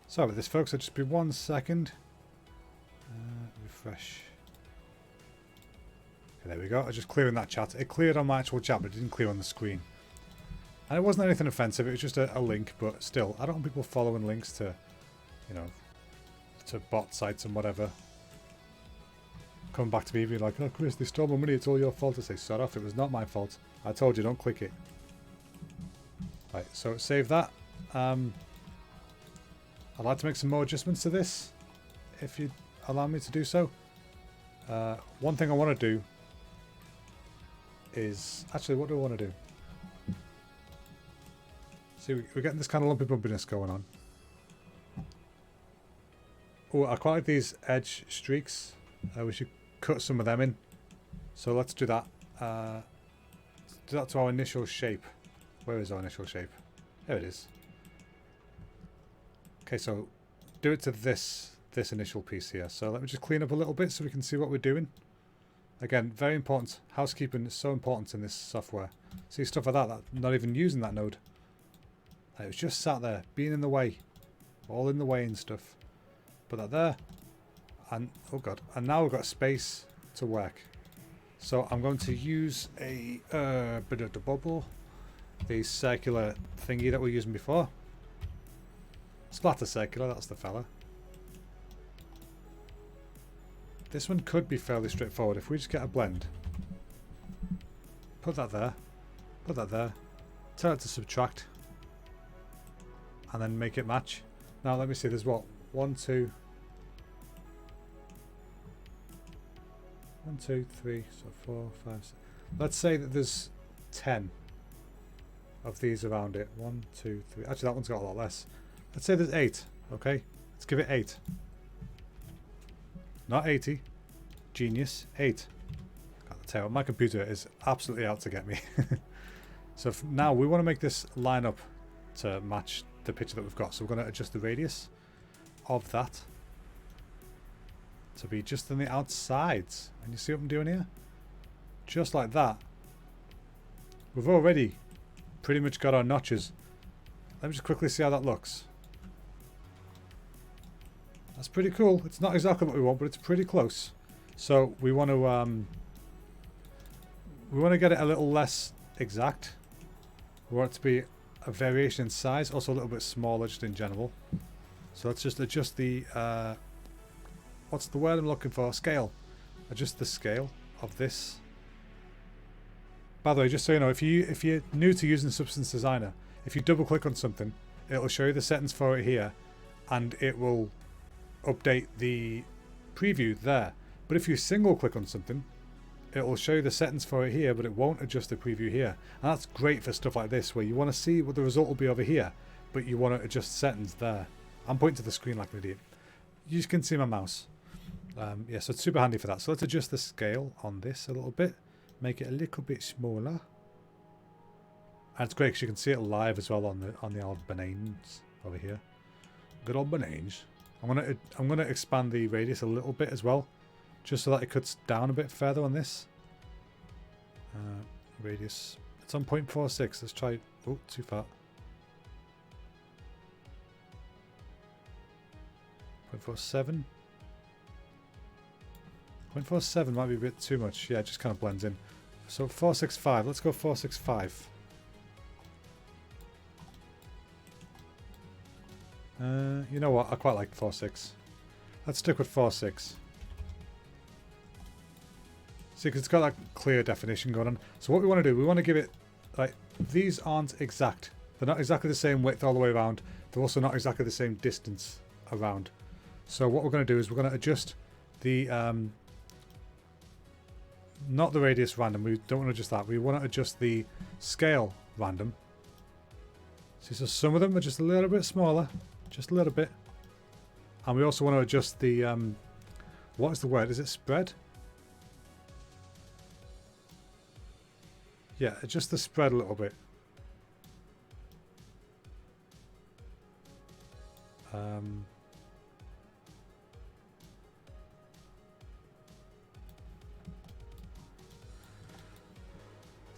Sorry about this, folks. I'll just be 1 second. Refresh. Okay, there we go. I was just clearing that chat. It cleared on my actual chat, but it didn't clear on the screen. And it wasn't anything offensive. It was just a link, but still, I don't want people following links to, you know, to bot sites and whatever. Coming back to me being like, oh Chris, they stole my money, it's all your fault. I say, shut off, it was not my fault. I told you, don't click it. Right, so save that. I'd like to make some more adjustments to this, if you allow me to do so. One thing I want to do is... Actually, what do I want to do? See, we're getting this kind of lumpy bumpiness going on. Oh, I quite like these edge streaks. We should cut some of them in. So let's do that. Let's do that to our initial shape. Where is our initial shape? There it is. Okay, so do it to this initial piece here. So let me just clean up a little bit so we can see what we're doing. Again, very important. Housekeeping is so important in this software. See, stuff like that, not even using that node. It was just sat there, being in the way. All in the way and stuff. Put that there. And, oh god, and now we've got space to work. So I'm going to use a bit of the bubble. The circular thingy that we were using before. Splatter circular, that's the fella. This one could be fairly straightforward if we just get a blend. Put that there. Put that there. Tell it to subtract. And then make it match. Now let me see, there's what? 1, 2... 1, 2, 3, so 4, 5, 6. Let's say that there's 10 of these around it. 1, 2, 3. Actually, that one's got a lot less. Let's say there's 8. Okay, let's give it 8. Not 80. Genius. 8. Can't tell. My computer is absolutely out to get me. So now we want to make this line up to match the picture that we've got. So we're going to adjust the radius of that to be just on the outsides. And you see what I'm doing here? Just like that. We've already pretty much got our notches. Let me just quickly see how that looks. That's pretty cool. It's not exactly what we want, but it's pretty close. So we want to get it a little less exact. We want it to be a variation in size, also a little bit smaller just in general. So let's just adjust the what's the word I'm looking for? Scale. Adjust the scale of this. By the way, just so you know, if you're new to using Substance Designer, if you double click on something, it'll show you the settings for it here, and it will update the preview there. But if you single click on something, it will show you the settings for it here, but it won't adjust the preview here. And that's great for stuff like this, where you want to see what the result will be over here, but you want to adjust settings there. I'm pointing to the screen like an idiot. You just can see my mouse. Yeah, so it's super handy for that. So let's adjust the scale on this a little bit. make it a little bit smaller. And it's great because you can see it live as well on the old bananes over here. Good old bananes. I'm gonna expand the radius a little bit as well, just so that it cuts down a bit further on this. Radius. It's on 0.46. Let's try. Oh, too far. 0.47. 0.47 might be a bit too much. Yeah, it just kind of blends in. So 465. Let's go 465. You know what? I quite like 4.6. Let's stick with 4.6. See, because it's got that clear definition going on. So what we want to do, we want to give it, like, these aren't exact. They're not exactly the same width all the way around. They're also not exactly the same distance around. So what we're going to do is we're going to adjust the, not the radius random. We don't want to adjust that. We want to adjust the scale random. See, so some of them are just a little bit smaller. Just a little bit. And we also want to adjust the, what is the word? Is it spread? Yeah, adjust the spread a little bit.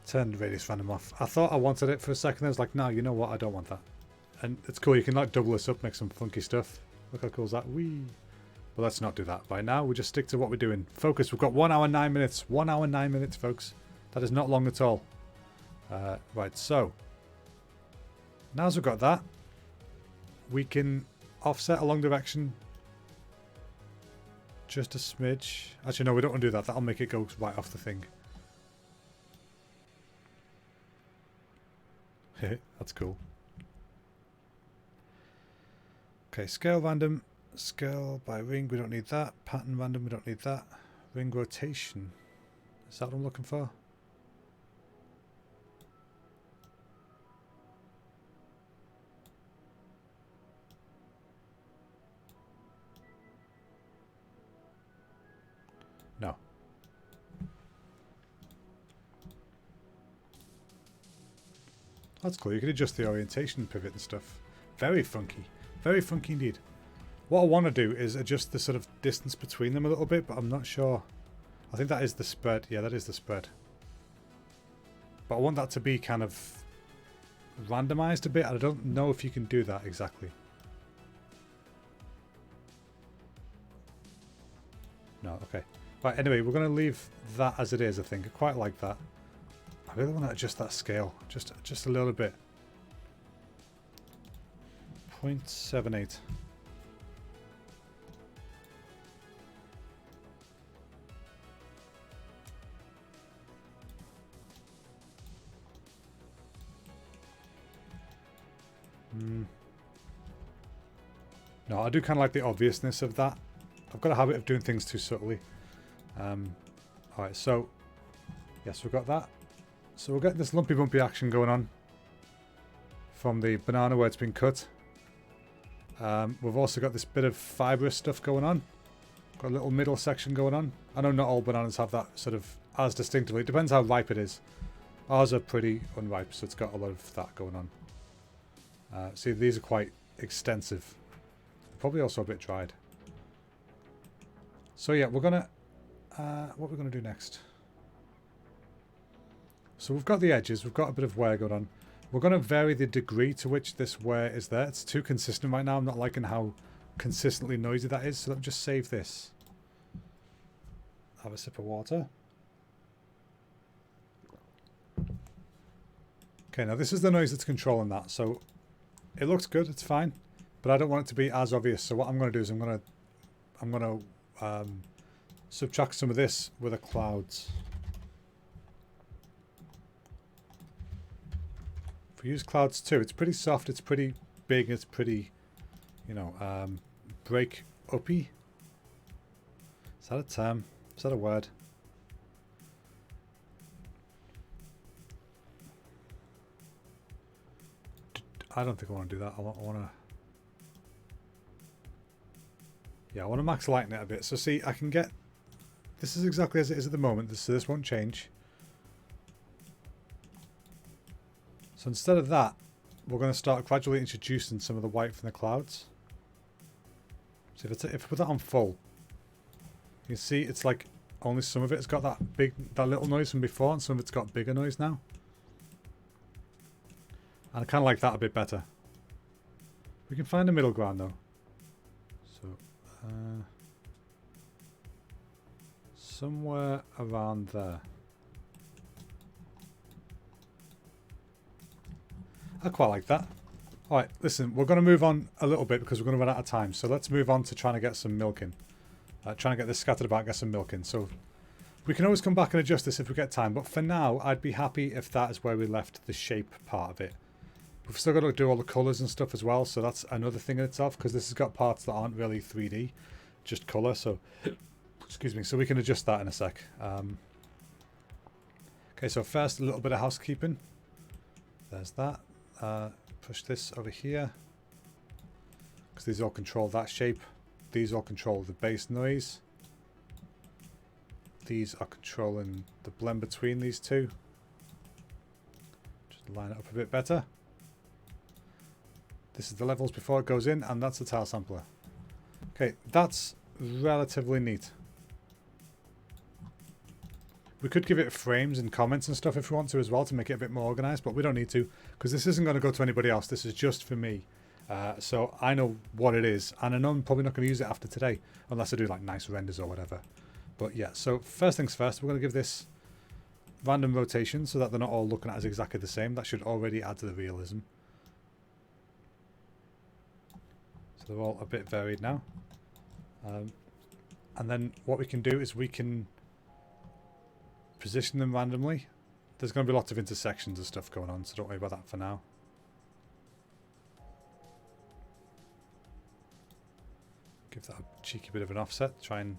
Turn the radius random off. I thought I wanted it for a second. I was like, no, you know what? I don't want that. And it's cool. You can like double this up, make some funky stuff. Look how cool is that? Whee! But let's not do that. Right now, we just stick to what we're doing. Focus. We've got 1 hour 9 minutes. 1 hour 9 minutes, folks. That is not long at all. Right, so now as we've got that, we can offset along direction just a smidge. Actually, no, we don't want to do that. That'll make it go right off the thing. That's cool. Okay, scale random, scale by ring, we don't need that. Pattern random, we don't need that. Ring rotation, is that what I'm looking for? No. That's cool, you can adjust the orientation pivot and stuff. Very funky. Very funky indeed. What I want to do is adjust the sort of distance between them a little bit, but I'm not sure. I think that is the spread. Yeah, that is the spread. But I want that to be kind of randomized a bit. I don't know if you can do that exactly. No, okay. Right, anyway, we're going to leave that as it is, I think. I quite like that. I really want to adjust that scale. Just a little bit. 0.78. No, I do kind of like the obviousness of that. I've got a habit of doing things too subtly. Alright, so yes, we've got that. So we'll get this lumpy bumpy action going on from the banana where it's been cut. We've also got this bit of fibrous stuff going on. Got a little middle section going on. I know not all bananas have that sort of as distinctively. It depends how ripe it is. Ours are pretty unripe, so it's got a lot of that going on. See, these are quite extensive. Probably also a bit dried. So yeah, we're gonna what we're gonna do next. So we've got the edges, we've got a bit of wear going on. We're gonna vary the degree to which this wear is there. It's too consistent right now. I'm not liking how consistently noisy that is. So let me just save this. Have a sip of water. Okay, now this is the noise that's controlling that. So it looks good, it's fine, but I don't want it to be as obvious. So what I'm going to do is I'm going to subtract some of this with the clouds. If we use clouds too, it's pretty soft, it's pretty big, it's pretty, you know, break uppy. Is that a term? Is that a word? I don't think I want to do that. I want to... Yeah, I want to max lighten it a bit. So see, I can get... This is exactly as it is at the moment. So this won't change. So instead of that, we're going to start gradually introducing some of the white from the clouds. So if I put that on full, you can see it's like only some of it's got that little noise from before, and some of it's got bigger noise now. And I kind of like that a bit better. We can find a middle ground though. So somewhere around there. I quite like that. Alright, listen, we're going to move on a little bit because we're going to run out of time. So let's move on to trying to get some milk in. Trying to get this scattered about, get some milk in. So we can always come back and adjust this if we get time. But for now, I'd be happy if that is where we left the shape part of it. We've still got to do all the colours and stuff as well. So that's another thing in itself, because this has got parts that aren't really 3D, just colour. So, excuse me, so we can adjust that in a sec. Okay, so first a little bit of housekeeping. There's that. Push this over here, because these all control that shape. These all control the bass noise. These are controlling the blend between these two. Just line it up a bit better. This is the levels before it goes in, and that's the tile sampler. Okay, that's relatively neat. We could give it frames and comments and stuff if we want to as well, to make it a bit more organized, but we don't need to, because this isn't going to go to anybody else. This is just for me. So I know what it is, and I know I'm probably not going to use it after today, unless I do like nice renders or whatever. But yeah, so first things first, we're going to give this random rotation so that they're not all looking at us exactly the same. That should already add to the realism. So they're all a bit varied now. And then what we can do is we can position them randomly. There's going to be lots of intersections and stuff going on, so don't worry about that for now. Give that a cheeky bit of an offset. Try and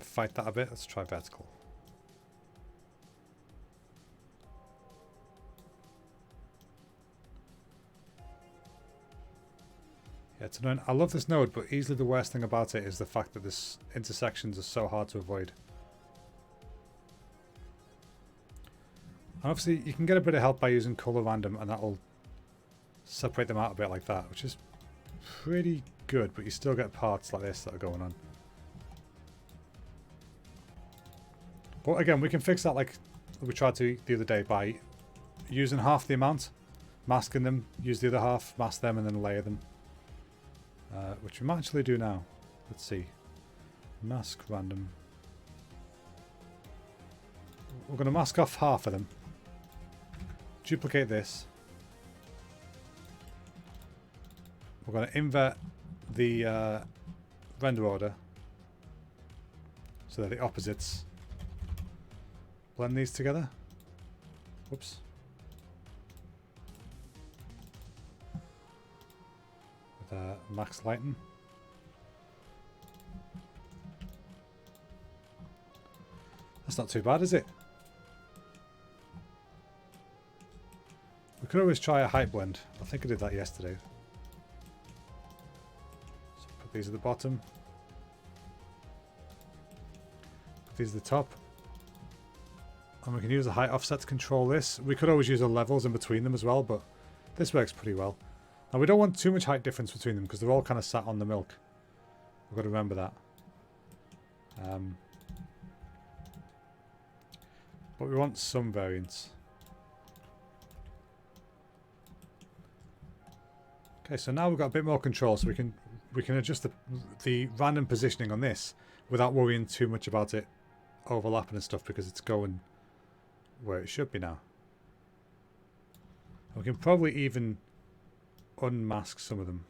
fight that a bit. Let's try vertical. Yeah, it's annoying. I love this node, but easily the worst thing about it is the fact that this intersections are so hard to avoid. And obviously, you can get a bit of help by using color random, and that'll separate them out a bit like that, which is pretty good, but you still get parts like this that are going on. But again, we can fix that like we tried to the other day by using half the amount, masking them, use the other half, mask them, and then layer them. Which we might actually do now. Let's see. Mask random. We're going to mask off half of them. Duplicate this. We're going to invert the render order so they're the opposites. Blend these together. Whoops. With max lighten. That's not too bad, is it? We could always try a height blend. I think I did that yesterday. So put these at the bottom. Put these at the top. And we can use a height offset to control this. We could always use the levels in between them as well, but this works pretty well. Now we don't want too much height difference between them because they're all kind of sat on the milk. We've got to remember that. But we want some variance. Okay, so now we've got a bit more control, so we can adjust the random positioning on this without worrying too much about it overlapping and stuff, because it's going where it should be now. And we can probably even unmask some of them.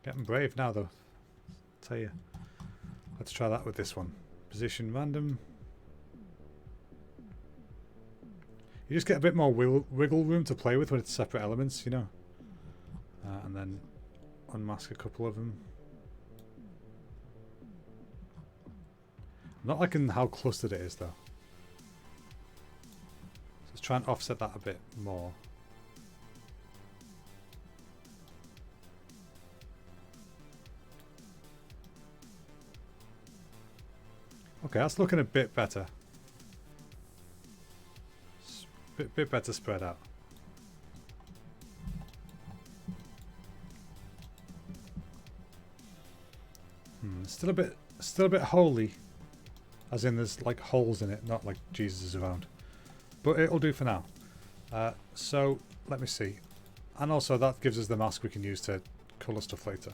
Getting brave now though, I'll tell you. Let's try that with this one. Position random. You just get a bit more wiggle room to play with when it's separate elements, you know. And then unmask a couple of them. I'm not liking how clustered it is though. So let's try and offset that a bit more. Okay, that's looking a bit better. Bit better spread out. Still a bit holy, as in there's like holes in it, not like Jesus is around. But it'll do for now. So let me see, and also that gives us the mask we can use to colour stuff later.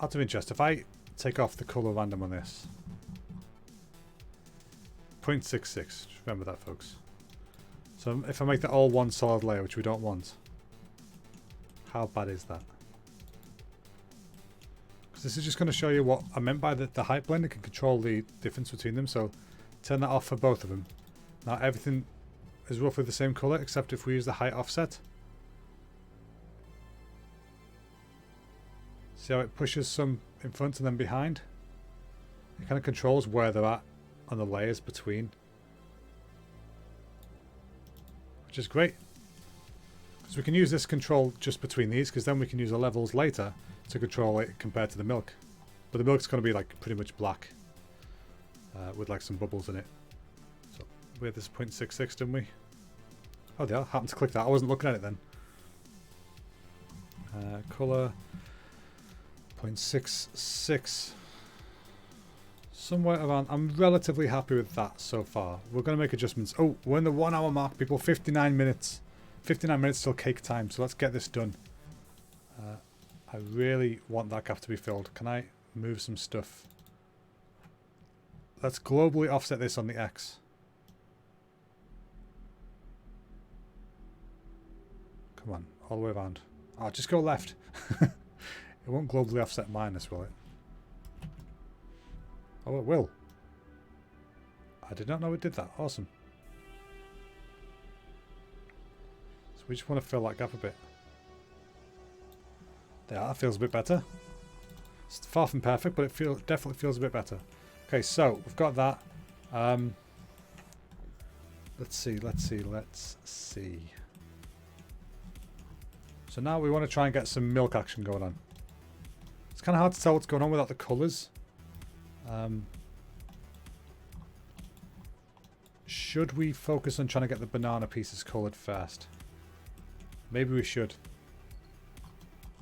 Out of interest, if I take off the colour random on this, 0.66. Just remember that, folks. So if I make that all one solid layer, which we don't want, how bad is that? Because this is just going to show you what I meant by the height blend. It can control the difference between them. So turn that off for both of them. Now everything is roughly the same colour, except if we use the height offset. See how it pushes some in front and then behind? It kind of controls where they're at on the layers between. Which is great. Because we can use this control just between these, because then we can use the levels later to control it compared to the milk. But the milk's going to be like pretty much black. With like some bubbles in it. So we had this 0.66, didn't we? Oh, they are. Happened to click that. I wasn't looking at it then. Colour 0.66. Somewhere around. I'm relatively happy with that so far. We're going to make adjustments. Oh, we're in the 1 hour mark, people. 59 minutes. 59 minutes till cake time. So let's get this done. I really want that gap to be filled. Can I move some stuff? Let's globally offset this on the X. Come on, all the way around. Oh, just go left. It won't globally offset minus, will it? Oh, it will. I did not know it did that. Awesome. So we just want to fill that gap a bit. There, that feels a bit better. It's far from perfect, but it definitely feels a bit better. Okay, so we've got that. Let's see. So now we want to try and get some milk action going on. It's kind of hard to tell what's going on without the colours. Should we focus on trying to get the banana pieces coloured first? Maybe we should.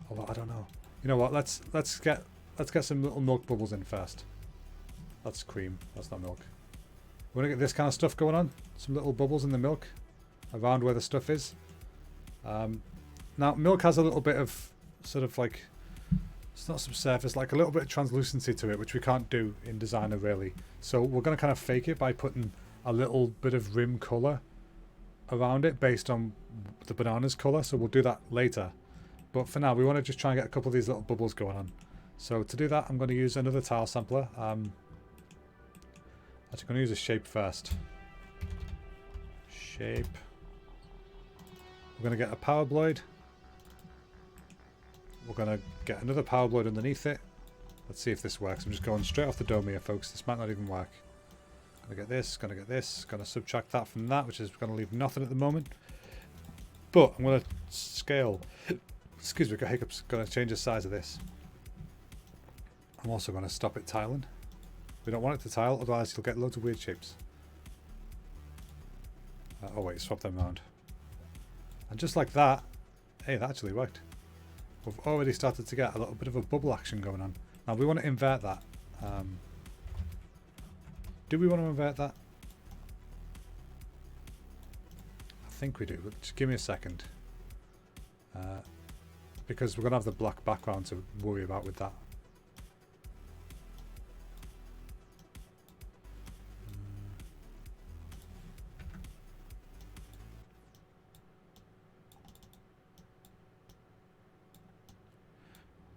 Although I don't know. You know what? Let's get some little milk bubbles in first. That's cream. That's not milk. We want to get this kind of stuff going on. Some little bubbles in the milk around where the stuff is. Now, milk has a little bit of sort of like, it's not subsurface, like a little bit of translucency to it, which we can't do in Designer really. So we're going to kind of fake it by putting a little bit of rim colour around it based on the banana's colour. So we'll do that later. But for now, we want to just try and get a couple of these little bubbles going on. So to do that, I'm going to use another tile sampler. Actually, I'm going to use a shape first. Shape. We're going to get a power blade. We're going to get another power blade underneath it. Let's see if this works. I'm just going straight off the dome here, folks. This might not even work. Going to get this, going to get this. Going to subtract that from that, which is going to leave nothing at the moment. But I'm going to scale. Excuse me, got hiccups. Going to change the size of this. I'm also going to stop it tiling. We don't want it to tile, otherwise you'll get loads of weird shapes. Oh wait, swap them around. And just like that, hey, that actually worked. We've already started to get a little bit of a bubble action going on. Now we want to invert that. Do we want to invert that? I think we do, but just give me a second. Because we're going to have the black background to worry about with that.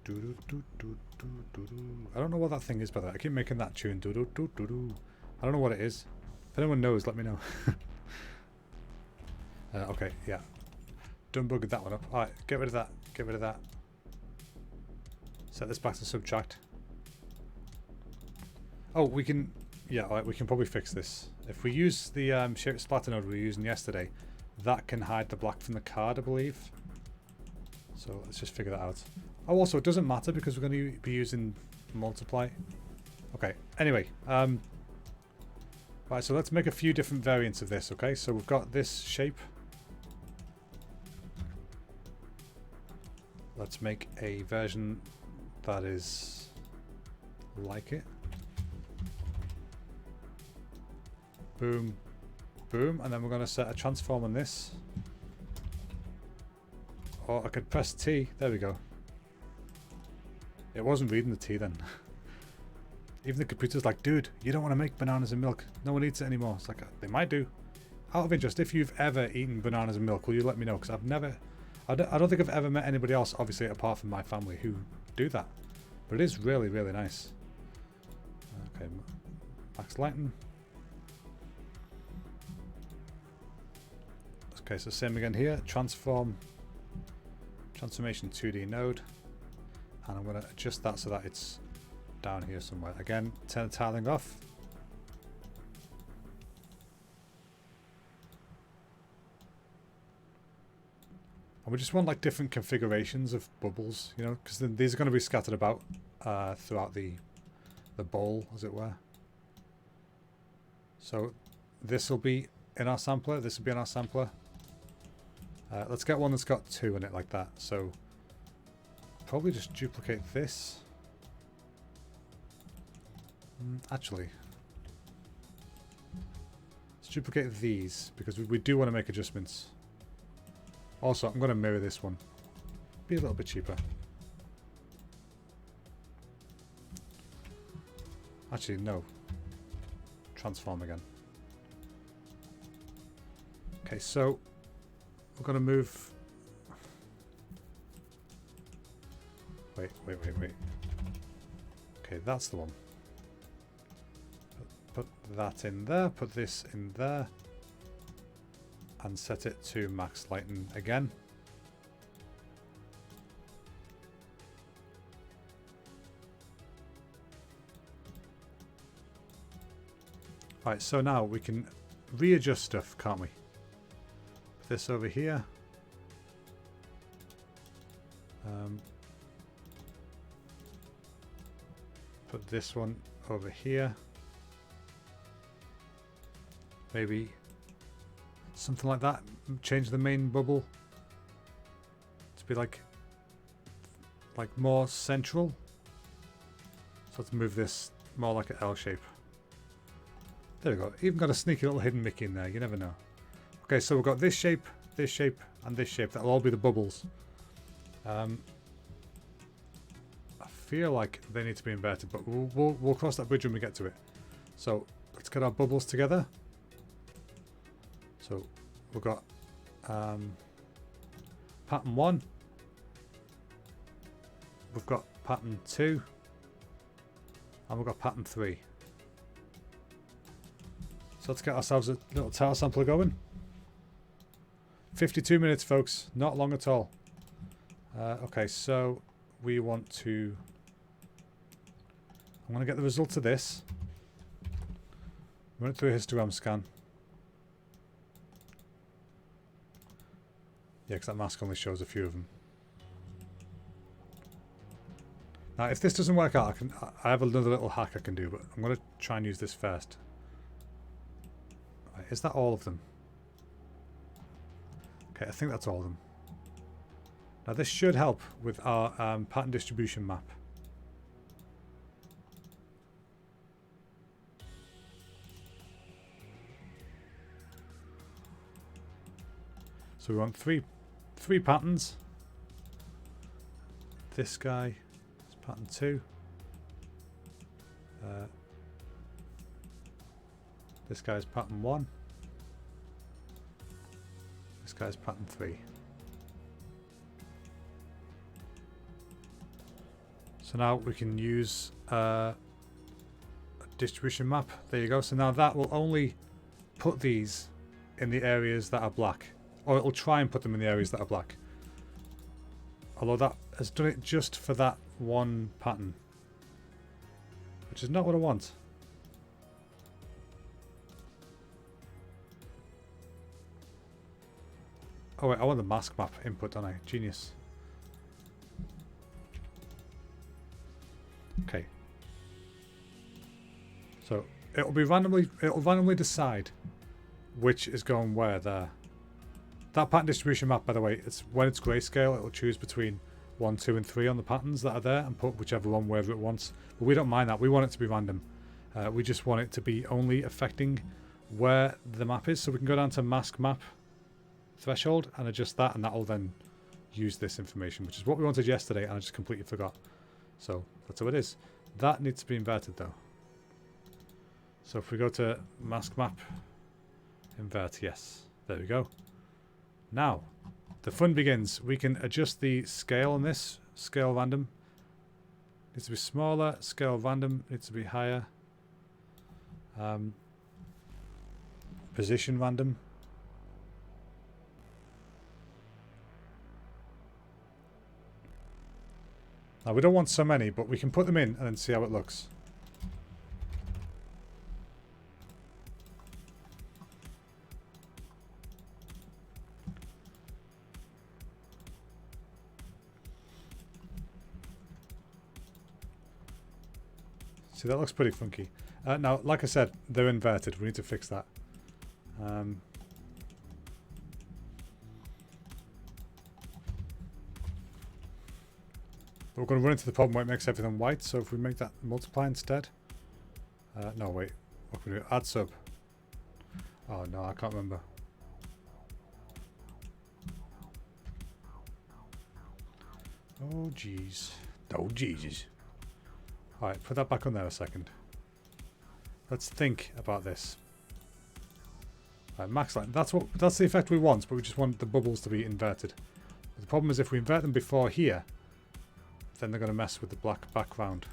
I don't know what that thing is, by the way. I keep making that tune. I don't know what it is. If anyone knows, let me know. Okay, yeah. Done buggered that one up. Alright, get rid of that. Get rid of that. Set this back to subtract. Oh, we can... Yeah, alright, we can probably fix this. If we use the shape splatter node we were using yesterday, that can hide the black from the card, I believe. So let's just figure that out. Oh, also, it doesn't matter because we're going to be using multiply. Okay, anyway. Right, so let's make a few different variants of this, okay? So we've got this shape. Let's make a version that is like it. Boom, boom, and then we're going to set a transform on this. Or I could press T, there we go. It wasn't reading the T then. Even the computer's like, dude, you don't want to make bananas and milk. No one eats it anymore. It's like, they might do. Out of interest, if you've ever eaten bananas and milk, will you let me know? Because I've never... I don't think I've ever met anybody else, obviously, apart from my family, who do that. But it is really, really nice. Okay, max lighten. Okay, so same again here. Transformation 2D node. And I'm going to adjust that so that it's down here somewhere. Again, turn the tiling off. And we just want like different configurations of bubbles, you know, because these are going to be scattered about throughout the bowl, as it were. So this will be in our sampler. This will be in our sampler. Let's get one that's got 2 in it like that. So probably just duplicate this. Actually, let's duplicate these because we do want to make adjustments. Also, I'm going to mirror this one. Be a little bit cheaper. Actually, no. Transform again. Okay, so we're going to move... Wait. Okay, that's the one. Put that in there, put this in there. And set it to max lighten again. Right, so now we can readjust stuff, can't we? Put this over here. Put this one over here. Maybe something like that. Change the main bubble to be like more central. So let's move this more like an L shape. There we go. Even got a sneaky little hidden Mickey in there. You never know. Okay, so we've got this shape, and this shape. That'll all be the bubbles. I feel like they need to be inverted, but we'll cross that bridge when we get to it. So let's get our bubbles together. So we've got pattern 1, we've got pattern 2, and we've got pattern 3. So let's get ourselves a little tile sampler going. 52 minutes, folks, not long at all. Okay, so we want to... I'm going to get the results of this. Run it through a histogram scan. Yeah, because that mask only shows a few of them. Now, if this doesn't work out, I have another little hack I can do, but I'm going to try and use this first. Right, is that all of them? Okay, I think that's all of them. Now, this should help with our pattern distribution map. So we want three patterns. This guy is pattern 2. This guy is pattern 1. This guy is pattern 3. So now we can use a distribution map. There you go. So now that will only put these in the areas that are black. Or it'll try and put them in the areas that are black. Although that has done it just for that one pattern. Which is not what I want. Oh wait, I want the mask map input, don't I? Genius. Okay. So it'll randomly decide which is going where there. That pattern distribution map, by the way, it's when it's grayscale, it'll choose between 1, 2, and 3 on the patterns that are there and put whichever one wherever it wants. But we don't mind that. We want it to be random. We just want it to be only affecting where the map is. So we can go down to mask map threshold and adjust that, and that will then use this information, which is what we wanted yesterday, and I just completely forgot. So that's how it is. That needs to be inverted though. So if we go to mask map, invert, yes, there we go. Now the fun begins. We can adjust the scale on this. Scale random needs to be smaller. Scale random needs to be higher. Position random. Now we don't want so many, but we can put them in and then see how it looks. See, that looks pretty funky. Now, like I said, they're inverted. We need to fix that. But we're going to run into the problem where it makes everything white. So if we make that multiply instead. No, wait. What can we do? Add sub. Oh, no, I can't remember. Oh, jeez. Oh, Jesus. Alright, put that back on there a second. Let's think about this. Right, max line. That's the effect we want, but we just want the bubbles to be inverted. But the problem is if we invert them before here, then they're going to mess with the black background.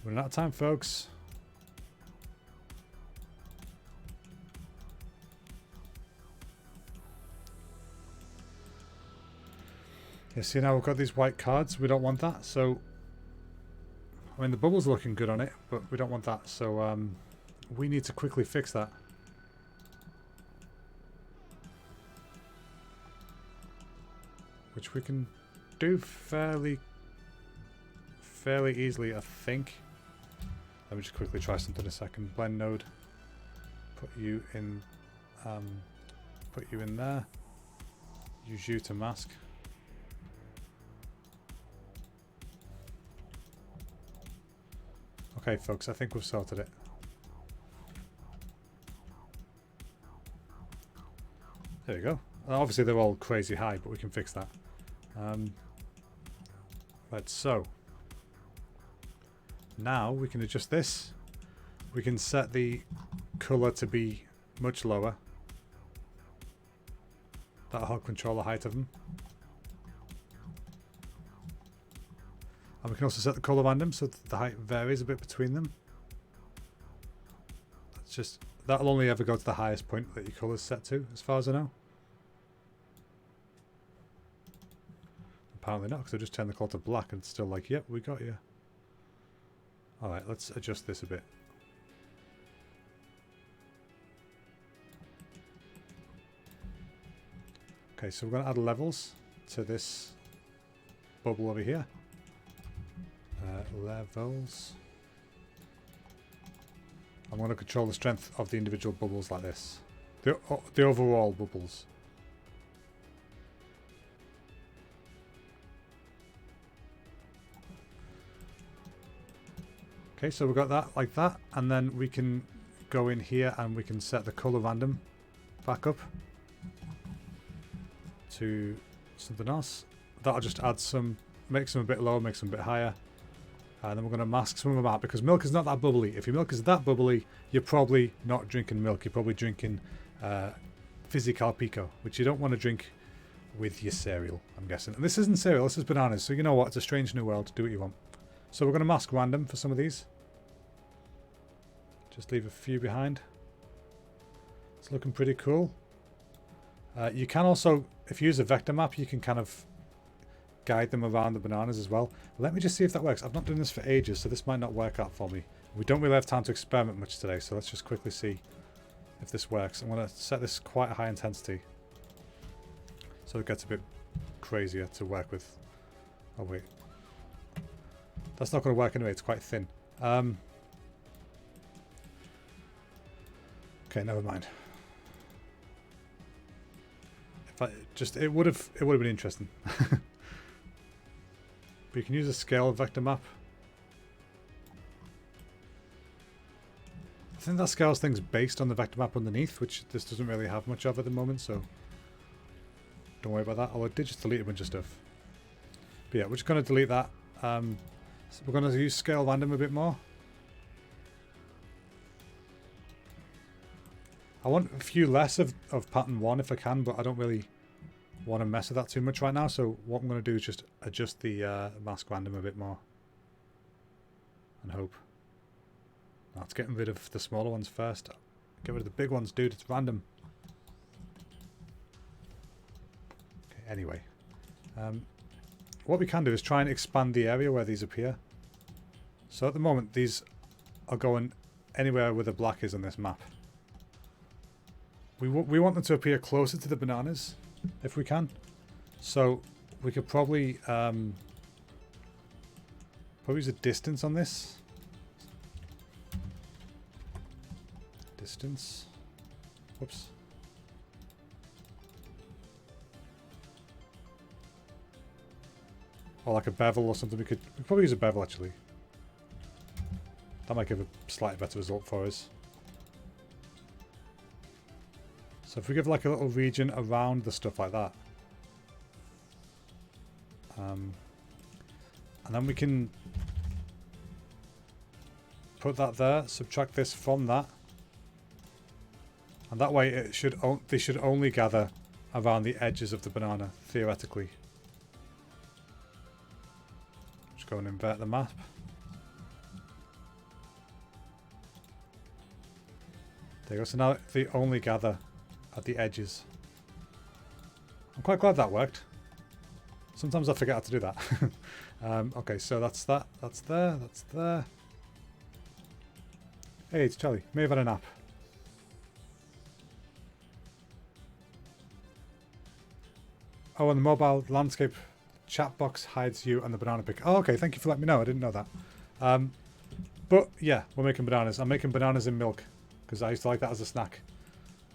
Running out of time, folks. Yeah, see, now we've got these white cards. We don't want that, so I mean the bubbles are looking good on it, but we don't want that, so we need to quickly fix that. Which we can do fairly easily, I think. Let me just quickly try something a second. Blend node. Put you in there. Use you to mask. Okay, folks, I think we've sorted it. There you go. Obviously, they're all crazy high, but we can fix that. Right, so now we can adjust this. We can set the color to be much lower. That'll help control the height of them. And we can also set the color random so that the height varies a bit between them. That's just, that'll only ever go to the highest point that your color's set to, as far as I know. Apparently not, because I just turned the color to black and it's still like, yep, we got you. Alright, let's adjust this a bit. Okay, so we're going to add levels to this bubble over here. Levels. I'm going to control the strength of the individual bubbles like this. The overall bubbles. Okay, so we've got that like that, and then we can go in here and we can set the color random back up to something else. That'll just add some, make some a bit lower, make some a bit higher. And then we're going to mask some of them out because milk is not that bubbly. If your milk is that bubbly, you're probably not drinking milk. You're probably drinking Physical Pico, which you don't want to drink with your cereal, I'm guessing. And this isn't cereal, this is bananas. So you know what? It's a strange new world. Do what you want. So we're going to mask random for some of these. Just leave a few behind. It's looking pretty cool. You can also, if you use a vector map, you can kind of guide them around the bananas as well. Let me just see if that works. I've not done this for ages, so this might not work out for me. We don't really have time to experiment much today, so let's just quickly see if this works. I'm going to set this quite a high intensity. So it gets a bit crazier to work with. Oh wait. That's not going to work anyway, it's quite thin. Okay, never mind. If I just it would have been interesting. But you can use a scale vector map. I think that scales things based on the vector map underneath, which this doesn't really have much of at the moment, so don't worry about that. Although it did just delete a bunch of stuff. But yeah, we're just going to delete that. So we're going to use scale random a bit more. I want a few less of pattern 1 if I can, but I don't really want to mess with that too much right now. So what I'm going to do is just adjust the mask random a bit more. And hope. Now it's getting rid of the smaller ones first. Get rid of the big ones, dude. It's random. Okay, anyway. What we can do is try and expand the area where these appear. So at the moment, these are going anywhere where the black is on this map. We want them to appear closer to the bananas, if we can. So we could probably use a distance on this. Distance. Whoops. Or like a bevel or something. We could probably use a bevel actually. That might give a slightly better result for us. So if we give like a little region around the stuff like that. And then we can put that there, subtract this from that. And that way they should only gather around the edges of the banana, theoretically. Just go and invert the map. There you go, so now they only gather at the edges. I'm quite glad that worked. Sometimes I forget how to do that. Okay, so that's that. That's there. That's there. Hey, it's Charlie. May have had a nap. Oh, and the mobile landscape chat box hides you and the banana pick. Oh, okay. Thank you for letting me know. I didn't know that. But yeah, we're making bananas. I'm making bananas in milk because I used to like that as a snack.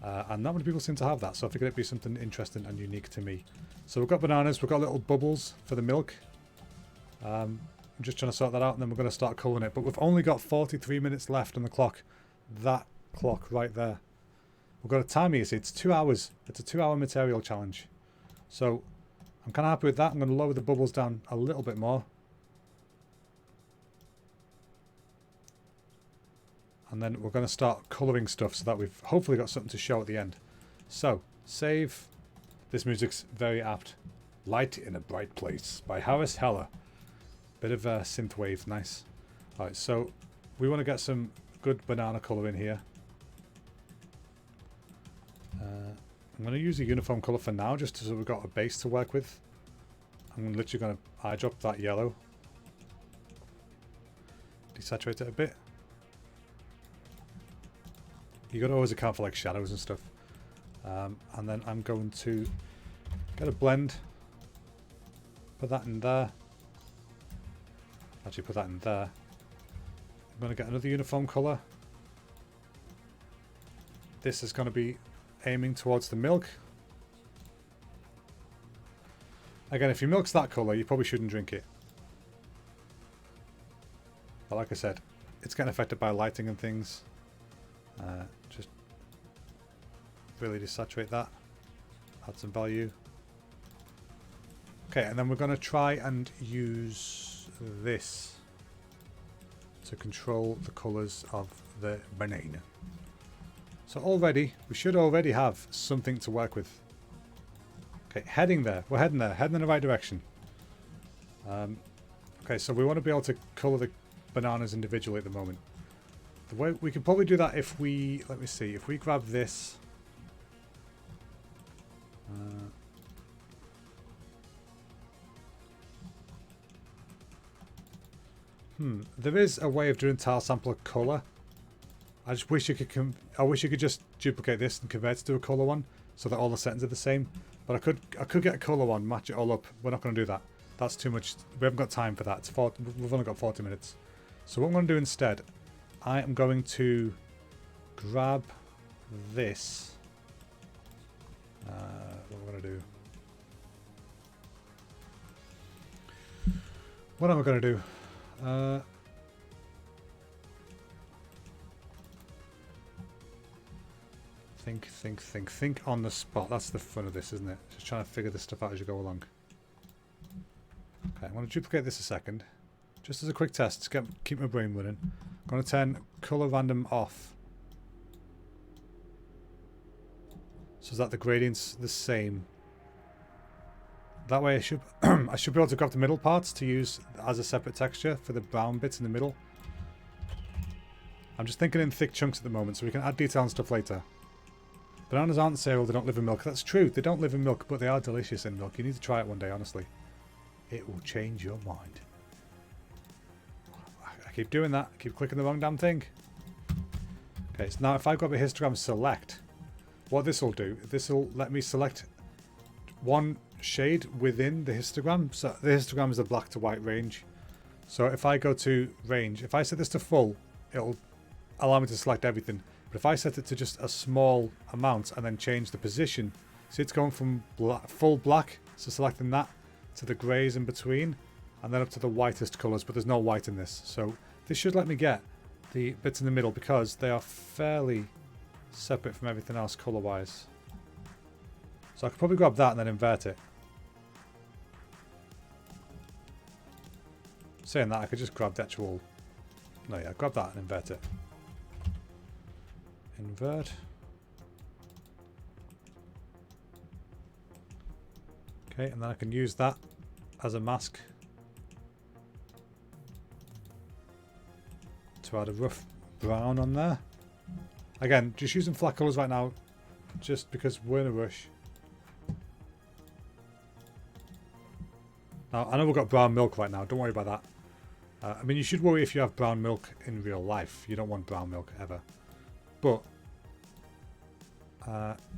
And not many people seem to have that, so I figured it'd be something interesting and unique to me. So we've got bananas, we've got little bubbles for the milk. I'm just trying to sort that out, and then we're going to start colouring it. But we've only got 43 minutes left on the clock. That clock right there. We've got a timer, you see, it's 2 hours. It's a 2-hour material challenge. So I'm kind of happy with that. I'm going to lower the bubbles down a little bit more. And then we're going to start colouring stuff so that we've hopefully got something to show at the end. So, save. This music's very apt. Light in a Bright Place by Harris Heller. Bit of a synthwave, nice. Alright, so we want to get some good banana colour in here. I'm going to use a uniform colour for now, just so we've got a base to work with. I'm literally going to eyedrop that yellow. Desaturate it a bit. You got to always account for like shadows and stuff. And then I'm going to get a blend. Put that in there. Actually put that in there. I'm going to get another uniform colour. This is going to be aiming towards the milk. Again, if your milk's that colour, you probably shouldn't drink it. But like I said, it's getting affected by lighting and things. Just really desaturate that. Add some value. Okay, and then we're going to try and use this to control the colours of the banana. So already, we should already have something to work with. Okay, heading there. We're heading there. Heading in the right direction. Okay, so we want to be able to colour the bananas individually at the moment. The way we could probably do that if we... Let me see. If we grab this... There is a way of doing tile sampler colour. I just wish you could. I wish you could just duplicate this and convert it to a colour one, so that all the settings are the same. But I could get a colour one, match it all up. We're not going to do that. That's too much. We haven't got time for that. We've only got 40 minutes. So what I'm going to do instead, I am going to grab this. What am I going to do? What am I going to do? Think on the spot. That's the fun of this, isn't it? Just trying to figure this stuff out as you go along. Okay, I'm going to duplicate this a second. Just as a quick test to keep my brain running. I'm going to turn color random off. So that the gradient's the same. That way I should I should be able to grab the middle parts to use as a separate texture for the brown bits in the middle. I'm just thinking in thick chunks at the moment so we can add detail and stuff later. Bananas aren't cereal, they don't live in milk. That's true, they don't live in milk, but they are delicious in milk. You need to try it one day, honestly. It will change your mind. I keep doing that. I keep clicking the wrong damn thing. Okay, so now if I grab a histogram select, what this will do, this will let me select one shade within the histogram. So the histogram is the black to white range. So if I go to range, if I set this to full, it'll allow me to select everything. But if I set it to just a small amount and then change the position, see it's going from full black, so selecting that, to the greys in between, and then up to the whitest colours, but there's no white in this. So this should let me get the bits in the middle because they are fairly separate from everything else colour-wise. So I could probably grab that and then invert it. Saying that, I could just grab the actual... No, yeah, grab that and invert it. Invert. Okay, and then I can use that as a mask to add a rough brown on there. Again, just using flat colours right now, just because we're in a rush. Now, I know we've got brown milk right now, don't worry about that. I mean, you should worry if you have brown milk in real life. You don't want brown milk ever. But,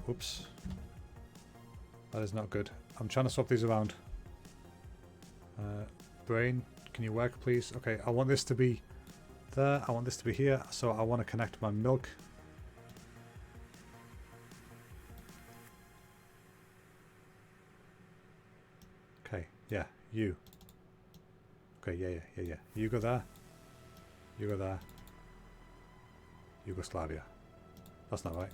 oops. That is not good. I'm trying to swap these around. Brain, can you work, please? Okay, I want this to be there. I want this to be here. So I want to connect my milk. Okay, yeah, you. Okay, yeah. You go there. You go there. Yugoslavia. That's not right.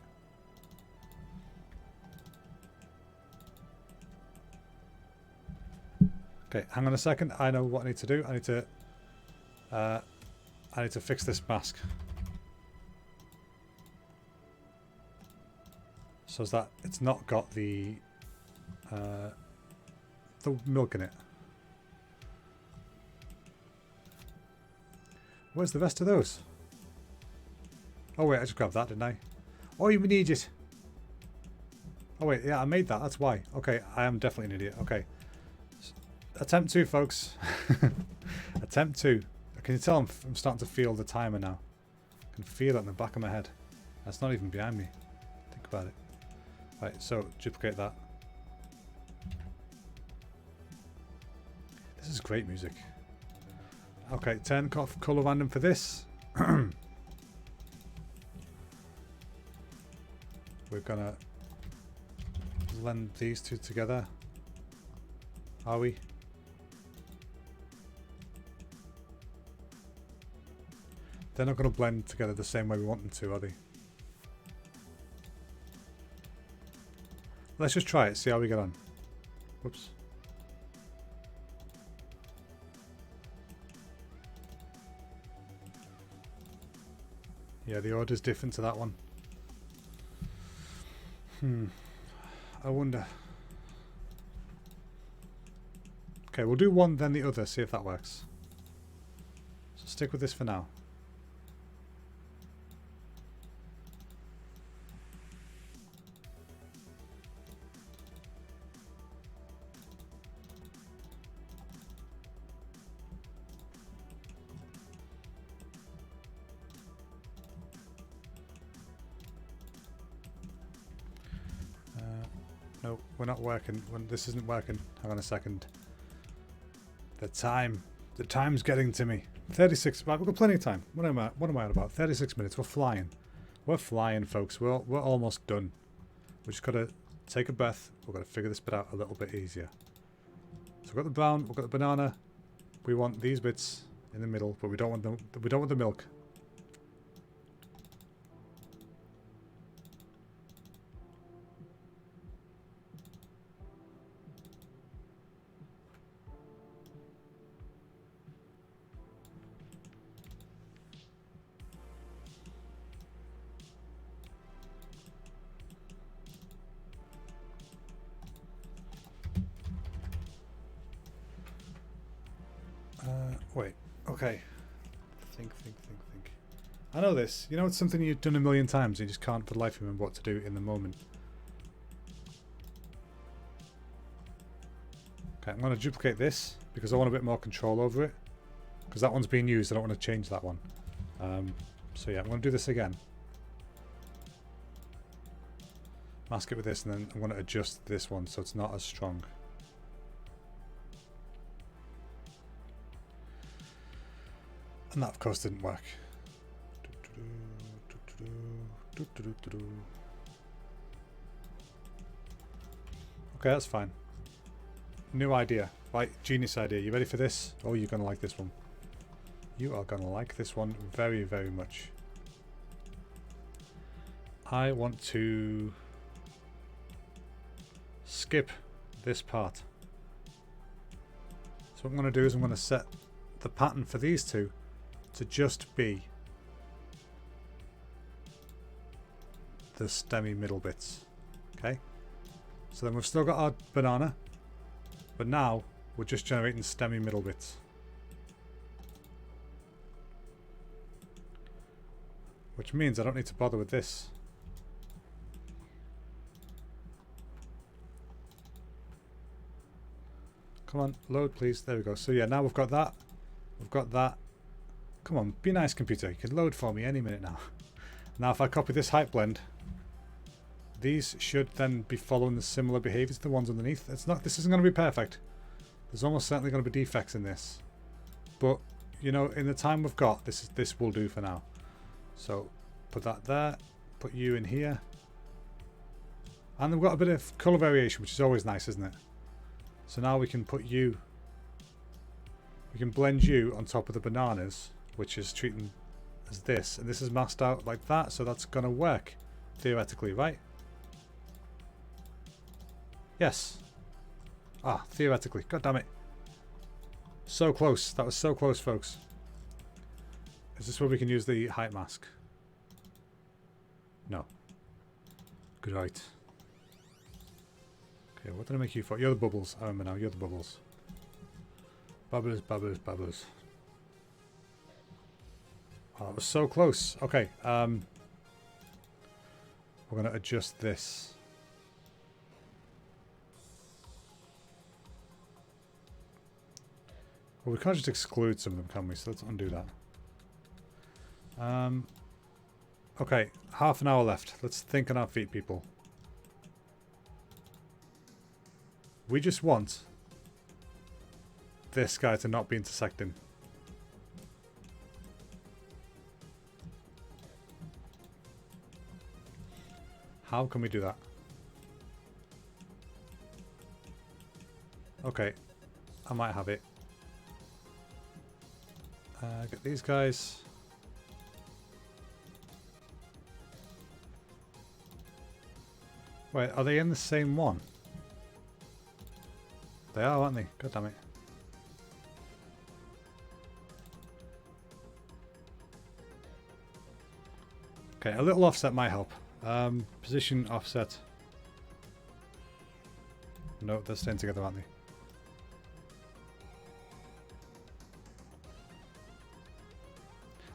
Okay, hang on a second. I know what I need to do. I need to fix this mask. So that it's not got the milk in it. Where's the rest of those? Oh wait, I just grabbed that, didn't I? Oh, you an idiot. Oh wait, yeah, I made that. That's why. Okay, I am definitely an idiot. Okay. Attempt 2, folks. Attempt 2. Can you tell I'm starting to feel the timer now? I can feel it in the back of my head. That's not even behind me. Think about it. Right, so duplicate that. This is great music. Okay, turn off color random for this. We're gonna blend these two together. Are we? They're not going to blend together the same way we want them to, are they? Let's just try it, see how we get on. Whoops. Yeah, the order's different to that one. I wonder. Okay, we'll do one then the other, see if that works. So stick with this for now. No, we're not working. This isn't working. Hang on a second. The time's getting to me. 36. Right, we've got plenty of time. What am I at about? 36 minutes. We're flying. We're flying, folks. We're almost done. We just got to take a breath. We've got to figure this bit out a little bit easier. So we've got the brown. We've got the banana. We want these bits in the middle, but we don't want the milk. Wait. Okay. Think. I know this. You know, it's something you've done a million times. You just can't for the life remember what to do in the moment. Okay, I'm going to duplicate this because I want a bit more control over it. Because that one's being used. I don't want to change that one. So yeah, I'm going to do this again. Mask it with this, and then I'm going to adjust this one so it's not as strong. And that, of course, didn't work. Okay, that's fine. New idea. Right, genius idea. You ready for this? Oh, you're going to like this one. You are going to like this one very, very much. I want to skip this part. So what I'm going to do is I'm going to set the pattern for these two to just be the stemmy middle bits. Okay, so then we've still got our banana, but now we're just generating stemmy middle bits, which means I don't need to bother with this. Come on, load please. There we go. So yeah, now we've got that. We've got that. Come on, be nice, computer. You can load for me any minute now. Now, if I copy this height blend, these should then be following the similar behaviors to the ones underneath. It's not. This isn't going to be perfect. There's almost certainly going to be defects in this, but you know, in the time we've got, this will do for now. So put that there. Put you in here, and we've got a bit of color variation, which is always nice, isn't it? So now we can put you. We can blend you on top of the bananas, which is treating as this, and this is masked out like that, so that's gonna work theoretically, right? Yes. Ah, theoretically. God damn it. So close. That was so close, folks. Is this where we can use the height mask? No. Good right. Okay, what did I make you for? You're the bubbles. I remember now. You're the bubbles. Bubbles, bubbles, bubbles. Oh, that was so close. Okay, we're going to adjust this. Well, we can't just exclude some of them, can we? So let's undo that. Okay, half an hour left. Let's think on our feet, people. We just want this guy to not be intersecting. How can we do that? Okay, I might have it. Get these guys. Wait, are they in the same one? They are, aren't they? God damn it. Okay, a little offset might help. Position offset. No, they're staying together, aren't they?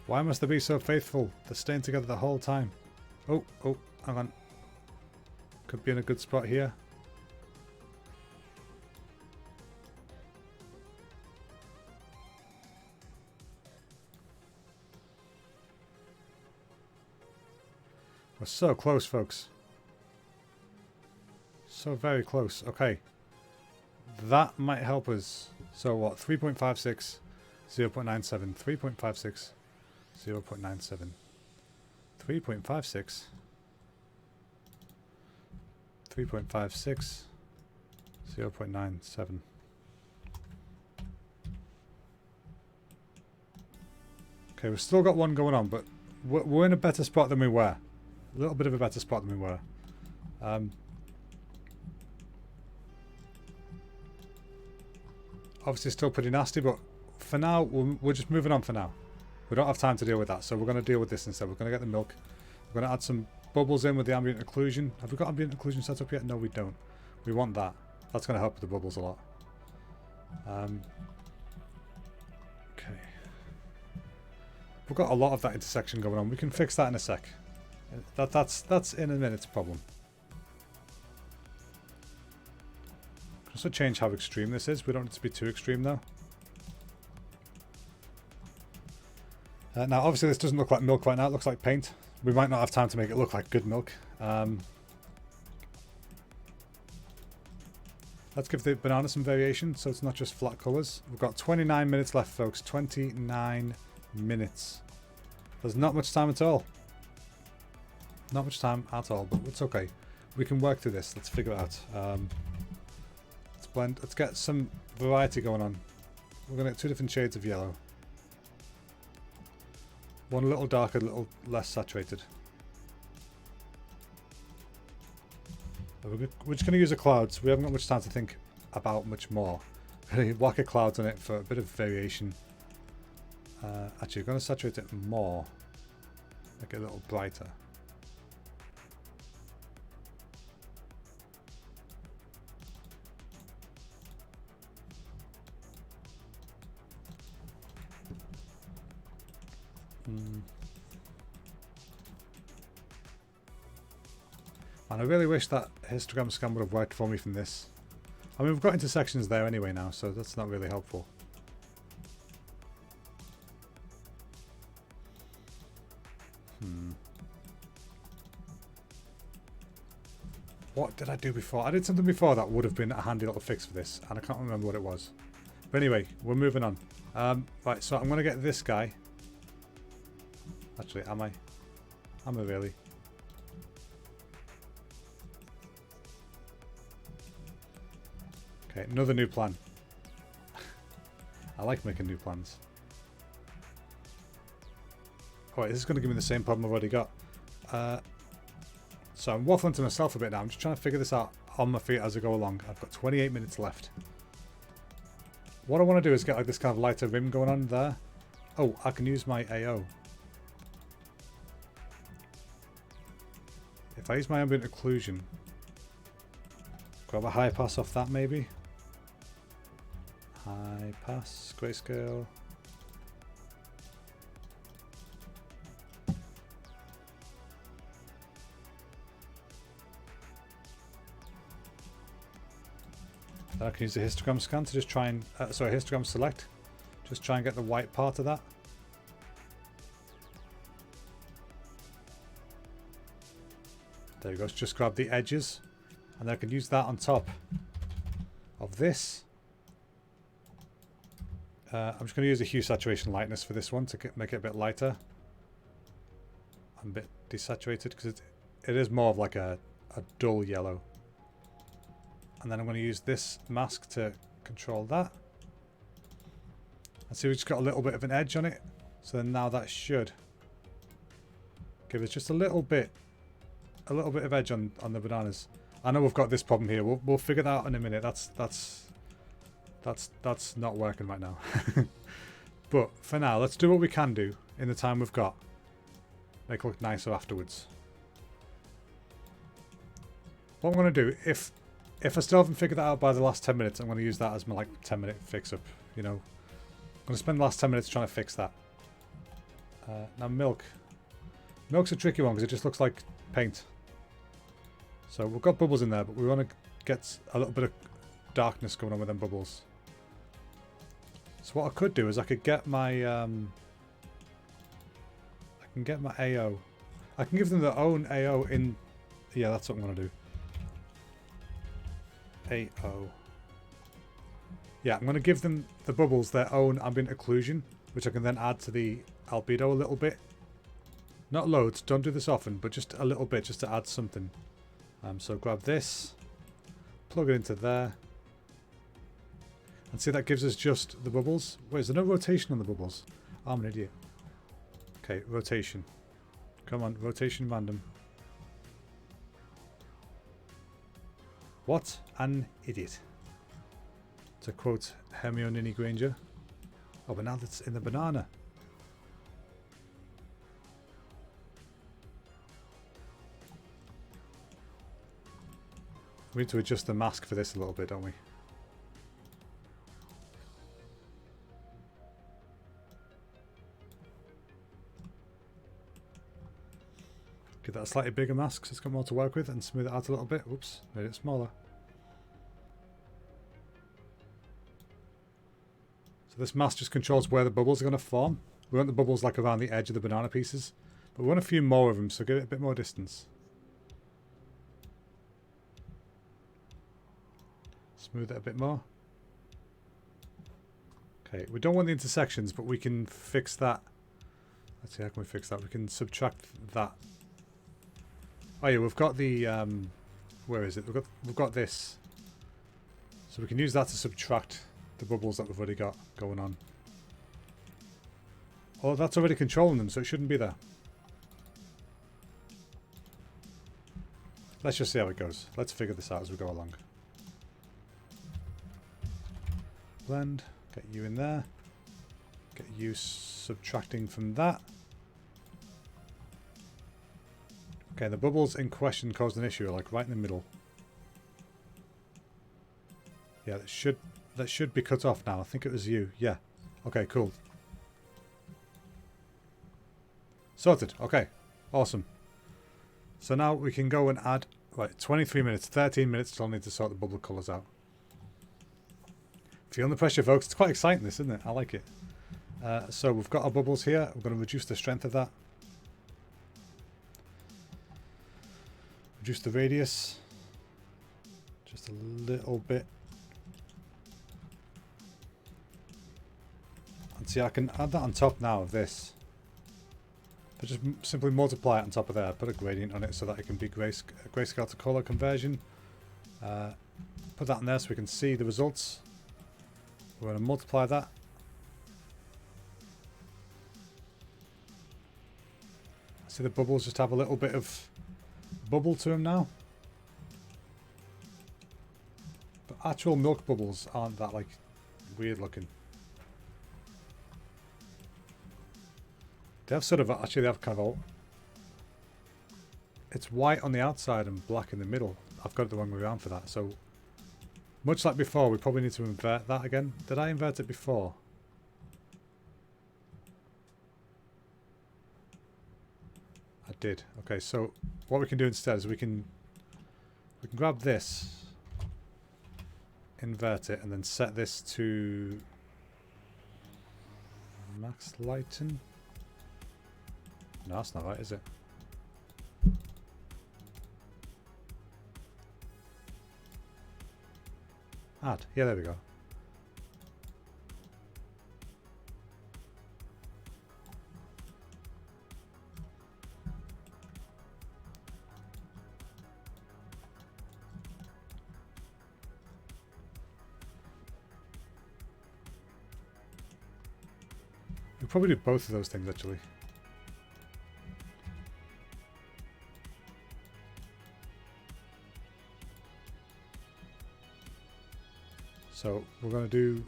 Why must they be so faithful? They're staying together the whole time. Oh, hang on. Could be in a good spot here. We're so close, folks. So very close. Okay. That might help us. So what? 3.56, 0.97, 3.56, 0.97, 3.56, 3.56, 0.97. Okay, we've still got one going on, but we're in a better spot than we were. A little bit of a better spot than we were. Obviously still pretty nasty, but for now, we're just moving on for now. We don't have time to deal with that, so we're going to deal with this instead. We're going to get the milk. We're going to add some bubbles in with the ambient occlusion. Have we got ambient occlusion set up yet? No, we don't. We want that. That's going to help with the bubbles a lot. Okay. We've got a lot of that intersection going on. We can fix that in a sec. That's in a minute's problem. Also change how extreme this is. We don't need to be too extreme though. Now obviously this doesn't look like milk right now, it looks like paint. We might not have time to make it look like good milk. Let's give the banana some variation so it's not just flat colours. We've got 29 minutes left, folks. 29 minutes. There's not much time at all. Not much time at all, but it's okay. We can work through this. Let's figure it out. Let's blend. Let's get some variety going on. We're going to get two different shades of yellow. One a little darker, a little less saturated. We're just going to use the clouds. We haven't got much time to think about much more. Whack a clouds on it for a bit of variation. Actually, we're going to saturate it more. Make it a little brighter. And I really wish that histogram scan would have worked for me from this. I mean, we've got intersections there anyway now, so that's not really helpful. What did I do before? I did something before that would have been a handy little fix for this, and I can't remember what it was. But anyway, we're moving on. Right, so I'm going to get this guy. Actually, am I? Am I really? Okay, another new plan. I like making new plans. Alright, this is going to give me the same problem I've already got. So I'm waffling to myself a bit now. I'm just trying to figure this out on my feet as I go along. I've got 28 minutes left. What I want to do is get like this kind of lighter rim going on there. Oh, I can use my AO. If I use my ambient occlusion, grab a high pass off that maybe. High pass, grayscale. Then I can use the histogram scan to just try and, histogram select. Just try and get the white part of that. There you go, just grab the edges. And then I can use that on top of this. I'm just going to use a hue saturation lightness for this one to make it a bit lighter. I'm a bit desaturated because it is more of like a dull yellow. And then I'm going to use this mask to control that. And see, we've just got a little bit of an edge on it. So then now that should give us just a little bit of edge on the bananas. I know we've got this problem here. We'll figure that out in a minute. That's not working right now. But for now, let's do what we can do in the time we've got. Make it look nicer afterwards. What I'm going to do, if I still haven't figured that out by the last 10 minutes, I'm going to use that as my like 10-minute fix-up. You know, I'm going to spend the last 10 minutes trying to fix that. Now milk. Milk's a tricky one because it just looks like paint. So we've got bubbles in there, but we want to get a little bit of darkness going on with them bubbles. So what I could do is I could get my AO. I can give them their own AO in. Yeah, that's what I'm going to do. AO. Yeah, I'm going to give them, the bubbles, their own ambient occlusion, which I can then add to the albedo a little bit. Not loads, don't do this often, but just a little bit, just to add something. So grab this, plug it into there. And see, that gives us just the bubbles. Wait, is there no rotation on the bubbles? Oh, I'm an idiot. Okay, rotation. Come on, rotation random. What an idiot. To quote Hermione Granger. Oh, but now that's in the banana. We need to adjust the mask for this a little bit, don't we? Give that a slightly bigger mask so it's got more to work with, and smooth it out a little bit. Oops, made it smaller. So this mask just controls where the bubbles are going to form. We want the bubbles like around the edge of the banana pieces, but we want a few more of them, so give it a bit more distance. Smooth it a bit more. Okay, we don't want the intersections, but we can fix that. Let's see, how can we fix that? We can subtract that. Oh yeah, we've got the where is it? We've got this. So we can use that to subtract the bubbles that we've already got going on. Oh, that's already controlling them, so it shouldn't be there. Let's just see how it goes. Let's figure this out as we go along. Blend, get you in there. Get you subtracting from that. Okay, the bubbles in question caused an issue, like right in the middle. Yeah, that should be cut off now. I think it was you. Yeah. Okay, cool. Sorted. Okay. Awesome. So now we can go and add, right, 23 minutes, 13 minutes till I need to sort the bubble colours out. Feeling the pressure, folks. It's quite exciting, this, isn't it? I like it. So we've got our bubbles here. We're going to reduce the strength of that. Reduce the radius. Just a little bit. And see, I can add that on top now of this. But just simply multiply it on top of there. Put a gradient on it so that it can be grayscale to color conversion. Put that in there so we can see the results. We're going to multiply that. See the bubbles just have a little bit of bubble to them now. But actual milk bubbles aren't that like weird looking. They have sort of, actually they have kind of it's white on the outside and black in the middle. I've got it the wrong way around for that. So much like before, we probably need to invert that again. Did I invert it before? I did. Okay, so what we can do instead is we can grab this, invert it, and then set this to max lighten. No, that's not right, is it? Add. Yeah, there we go. We'll probably do both of those things actually. So we're going to do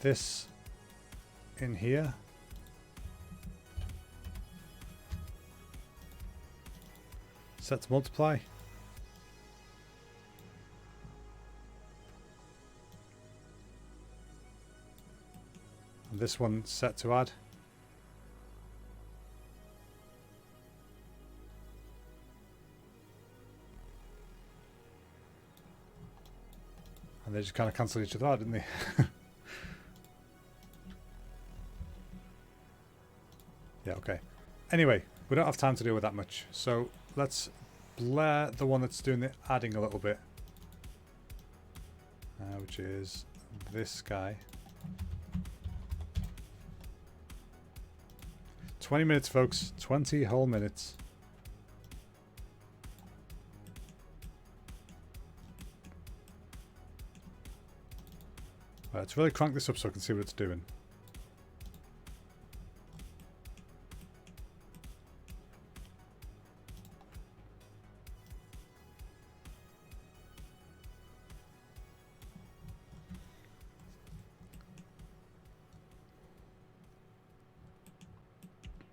this in here. Set to multiply. And this one set to add. And they just kind of cancel each other out, didn't they? Yeah, okay. Anyway, we don't have time to deal with that much. So let's blur the one that's doing the adding a little bit. Which is this guy. 20 minutes, folks. 20 whole minutes. Right, let's really crank this up so I can see what it's doing.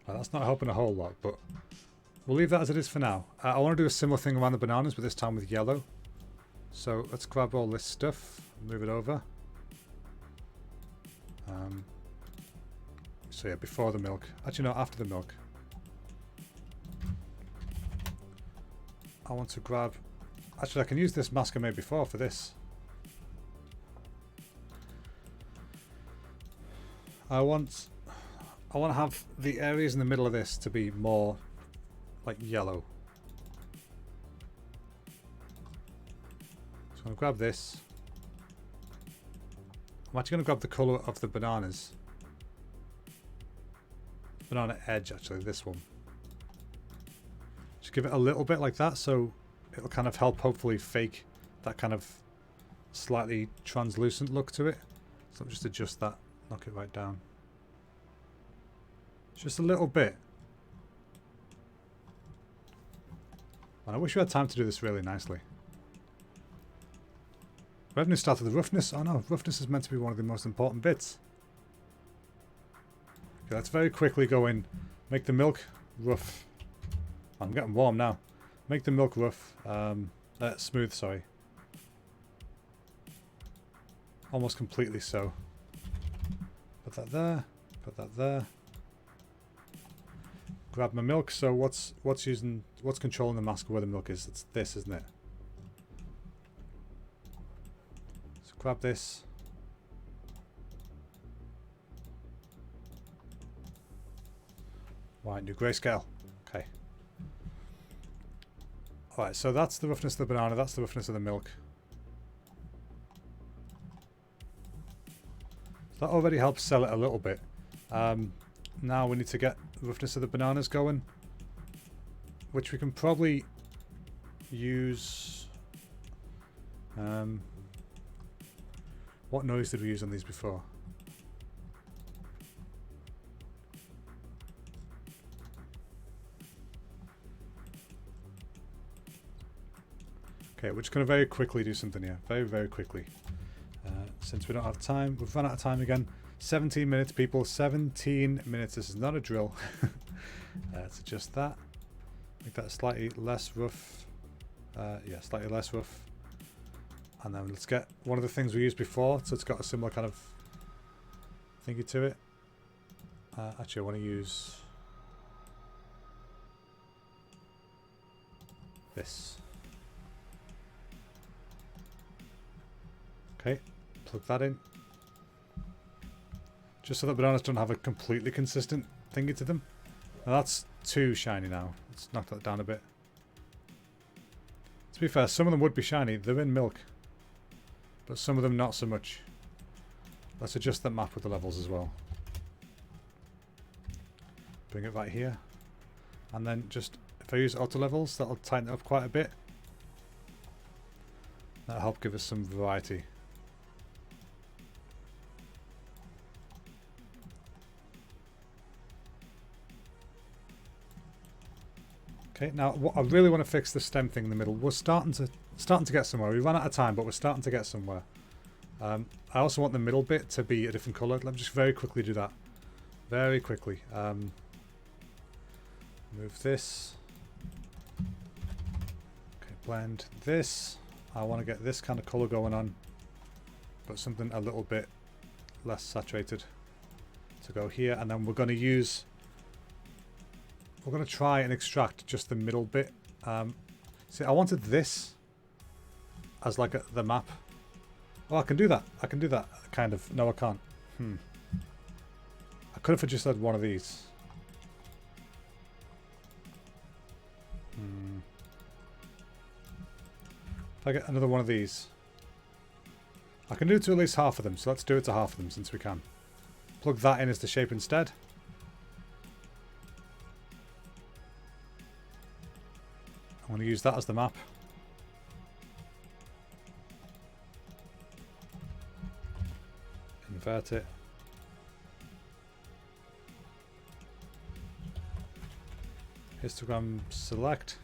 Well, that's not helping a whole lot, but we'll leave that as it is for now. I want to do a similar thing around the bananas, but this time with yellow. So let's grab all this stuff, move it over. So yeah, before the milk. Actually, no, after the milk. I want to grab... Actually, I can use this mask I made before for this. I want to have the areas in the middle of this to be more like yellow. So I'm going to grab this. I'm actually going to grab the colour of the bananas. Banana edge, actually, this one. Just give it a little bit like that, so it'll kind of help hopefully fake that kind of slightly translucent look to it. So I'll just adjust that, knock it right down. Just a little bit. And I wish we had time to do this really nicely. We haven't even started the roughness. Oh no, roughness is meant to be one of the most important bits. Okay, let's very quickly go in, make the milk rough. I'm getting warm now. Make the milk rough. Smooth, sorry. Almost completely so. Put that there. Put that there. Grab my milk. So what's controlling the mask of where the milk is? It's this, isn't it? So grab this. Right, new grayscale. Okay. Alright, so that's the roughness of the banana, that's the roughness of the milk. So that already helps sell it a little bit. Now we need to get the roughness of the bananas going, which we can probably use... what noise did we use on these before? Okay, we're just going to very quickly do something here. Very, very quickly. Since we don't have time, we've run out of time again. 17 minutes, people. 17 minutes. This is not a drill. Let's adjust that. Make that slightly less rough. Yeah, slightly less rough. And then let's get one of the things we used before, so it's got a similar kind of thingy to it. Actually, I want to use this. Okay, plug that in. Just so that bananas don't have a completely consistent thingy to them. Now that's too shiny now. Let's knock that down a bit. To be fair, some of them would be shiny. They're in milk. But some of them not so much. Let's adjust that map with the levels as well. Bring it right here. And then just, if I use auto levels, that'll tighten it up quite a bit. That'll help give us some variety. Okay, now what I really want to fix the stem thing in the middle. We're starting to get somewhere. We ran out of time, but we're starting to get somewhere. I also want the middle bit to be a different colour. Let me just very quickly do that. Very quickly. Move this. Okay, blend this. I want to get this kind of colour going on, but something a little bit less saturated to go here. And then we're going to use... We're going to try and extract just the middle bit. See, I wanted this as like the map. Oh, I can do that. I can do that, kind of. No, I can't. I could have just had one of these. If I get another one of these. I can do it to at least half of them, so let's do it to half of them since we can. Plug that in as the shape instead. I'm going to use that as the map. Invert it. Histogram select.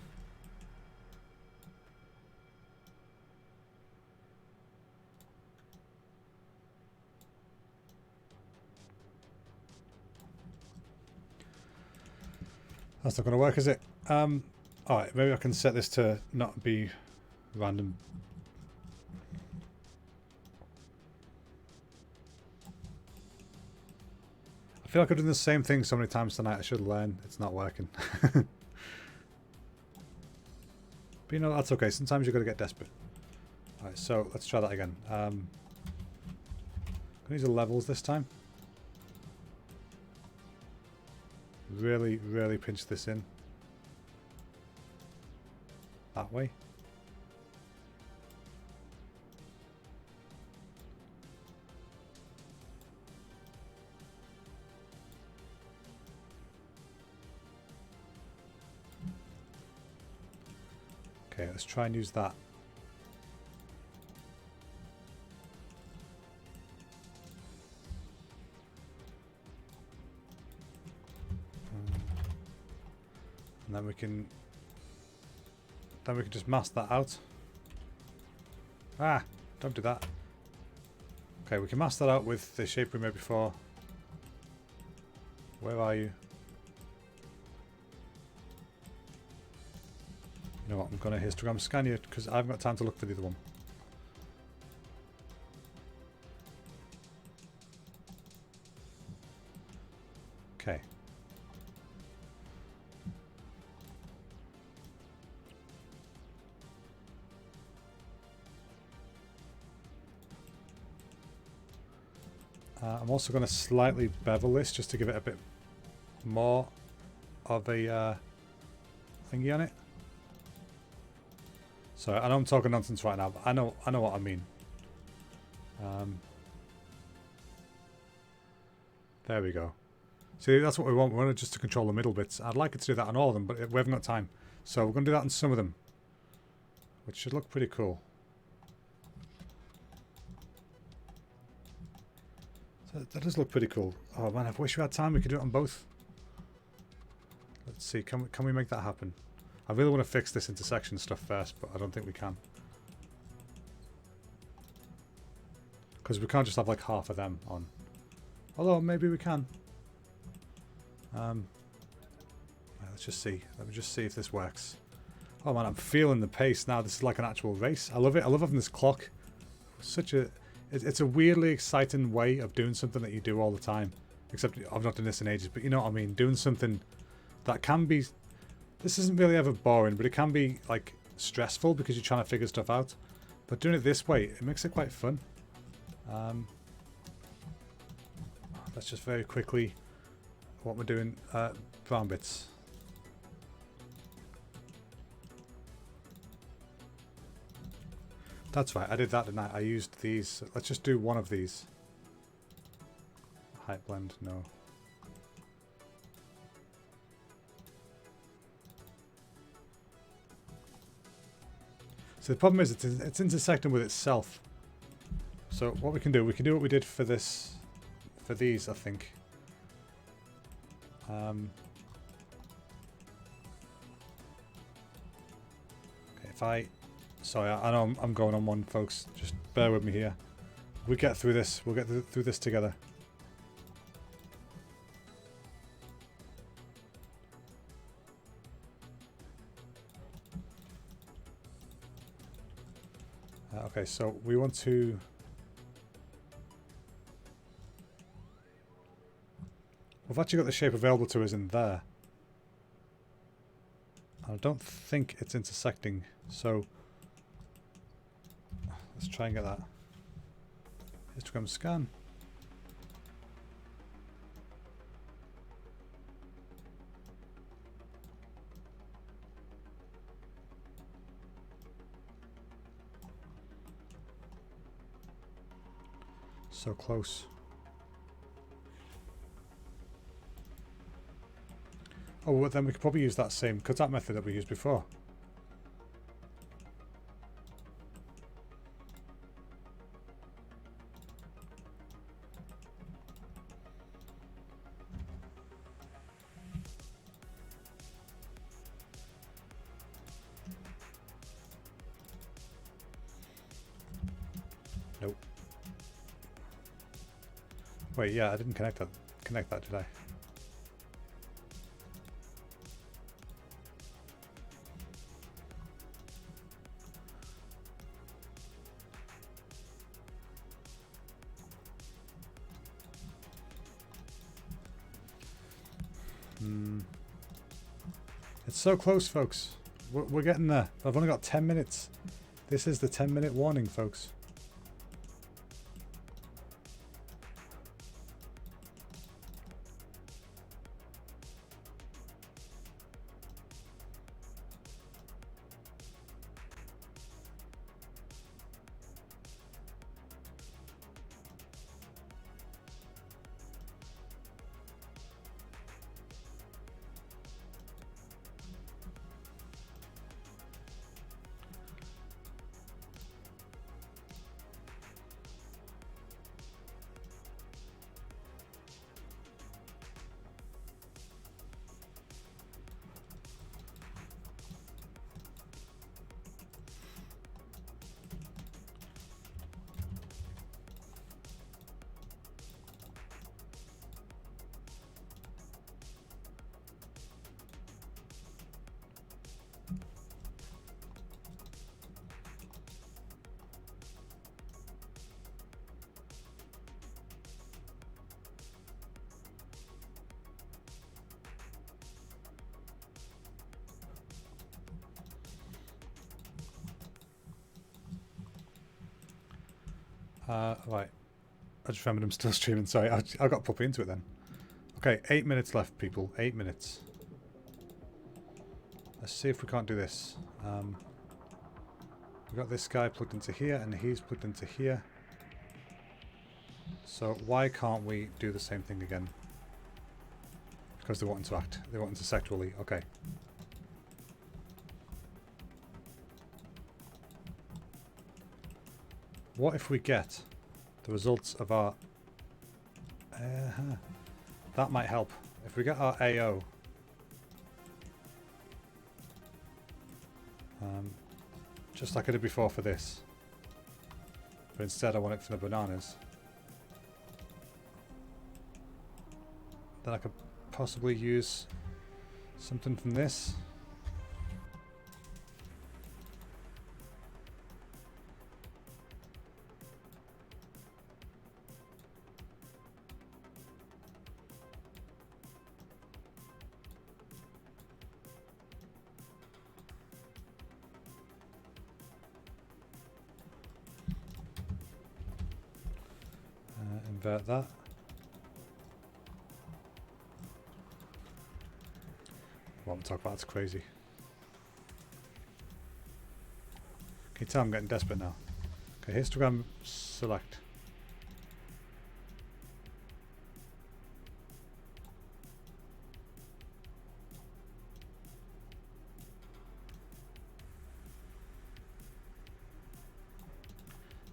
That's not going to work, is it? Alright, maybe I can set this to not be random. I feel like I've done the same thing so many times tonight. I should learn. It's not working. But you know, that's okay. Sometimes you've got to get desperate. Alright, so let's try that again. I'm going to use the levels this time. Really, really pinch this in. That way. Okay, let's try and use that. And then we can just mask that out. Ah, don't do that. Okay, we can mask that out with the shape we made before. Where are you? You know what, I'm going to histogram scan you because I haven't got time to look for the other one. Okay. I'm also going to slightly bevel this just to give it a bit more of a thingy on it. So I know I'm talking nonsense right now, but I know what I mean. There we go. See, that's what we want. We want it just to control the middle bits. I'd like it to do that on all of them, but we haven't got time. So we're going to do that on some of them, which should look pretty cool. So that does look pretty cool. Oh man, I wish we had time. We could do it on both. Let's see. Can we make that happen? I really want to fix this intersection stuff first, but I don't think we can. Because we can't just have like half of them on. Although maybe we can. Let's just see. Let me just see if this works. Oh man, I'm feeling the pace now. This is like an actual race. I love it. I love having this clock. It's a weirdly exciting way of doing something that you do all the time. Except I've not done this in ages, but you know what I mean. Doing something that can be... This isn't really ever boring, but it can be like stressful because you're trying to figure stuff out. But doing it this way, it makes it quite fun. Let's just very quickly... What we're doing, brown bits. That's right, I did that tonight. I used these. Let's just do one of these. Height blend, no. So the problem is it's intersecting with itself. So what we can do what we did for this, for these, I think. Okay, if sorry, I know I'm going on one, folks. Just bear with me here. We get through this. We'll get through this together. Okay, so we want to... We've actually got the shape available to us in there. I don't think it's intersecting, so let's try and get that. Histogram scan. So close. Oh, well, then we could probably use that same cutout method that we used before. Nope. Wait, yeah, I didn't connect that, did I? It's so close, folks. We're getting there. I've only got 10 minutes. This is the 10-minute warning, folks. Right. I just remembered I'm still streaming. Sorry, I got properly into it then. Okay, 8 minutes left, people. 8 minutes. Let's see if we can't do this. We've got this guy plugged into here, and he's plugged into here. So why can't we do the same thing again? Because they won't interact. They won't intersect really. Okay. What if we get the results of our... that might help. If we get our AO... just like I did before for this. But instead I want it for the bananas. Then I could possibly use something from this. Invert that. I won't talk about it's crazy. Can you tell I'm getting desperate now? Okay, histogram select.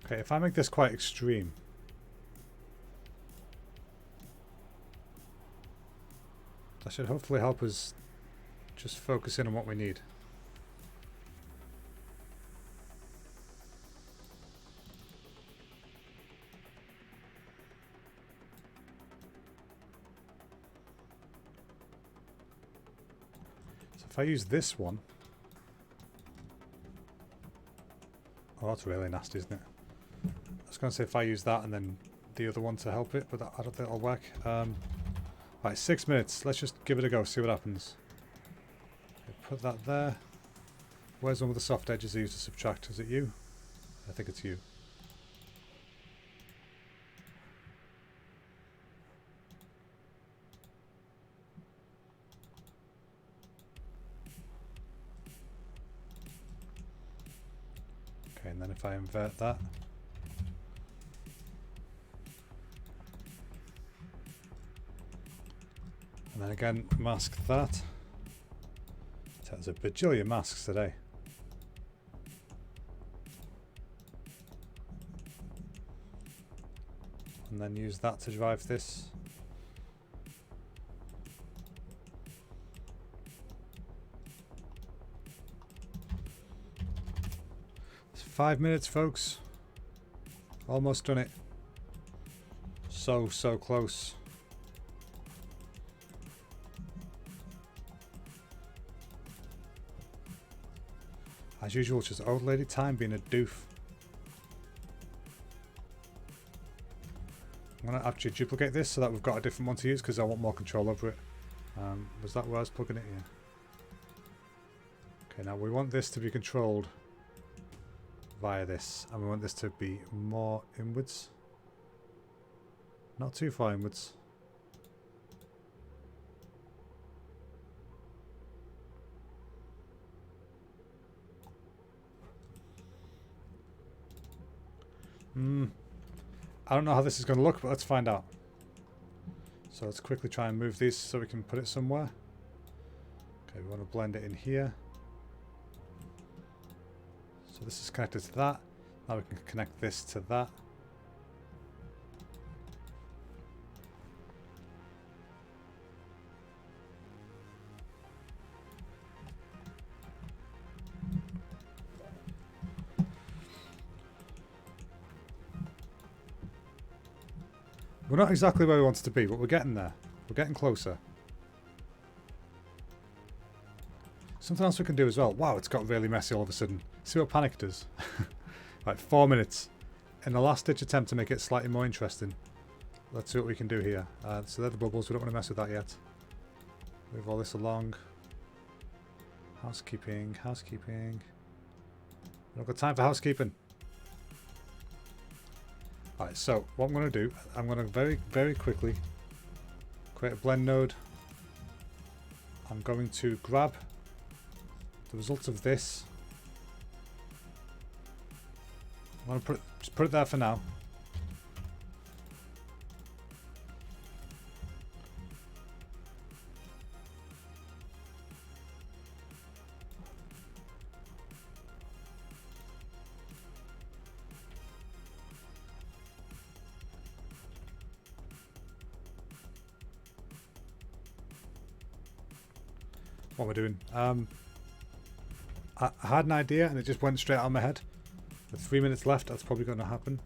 Okay, if I make this quite extreme, that should hopefully help us just focus in on what we need. So if I use this one, oh, that's really nasty, isn't it? I was going to say if I use that and then the other one to help it, but I don't think it'll work. Right, 6 minutes. Let's just give it a go, see what happens. Okay, put that there. Where's one with the soft edges I used to subtract? Is it you? I think it's you. Okay, and then if I invert that. And then again, mask that. There's a bajillion masks today. And then use that to drive this. It's 5 minutes, folks. Almost done it. So close. As usual, just old lady time being a doof. I'm going to actually duplicate this so that we've got a different one to use because I want more control over it. Was that where I was plugging it in? Okay, now we want this to be controlled via this, and we want this to be more inwards. Not too far inwards. I don't know how this is going to look, but let's find out. So let's quickly try and move these so we can put it somewhere. Okay, we want to blend it in here. So this is connected to that. Now we can connect this to that. We're not exactly where we want it to be, but we're getting there. We're getting closer. Something else we can do as well. Wow, it's got really messy all of a sudden. See what panic does. Right, 4 minutes. In the last ditch attempt to make it slightly more interesting. Let's see what we can do here. So they're the bubbles. We don't want to mess with that yet. Move all this along. Housekeeping, housekeeping. We've got time for housekeeping. Alright, so what I'm going to do, I'm going to very quickly create a blend node. I'm going to grab the results of this. I'm going to just put it there for now. What we're doing. I had an idea and it just went straight out of my head. With 3 minutes left, that's probably going to happen.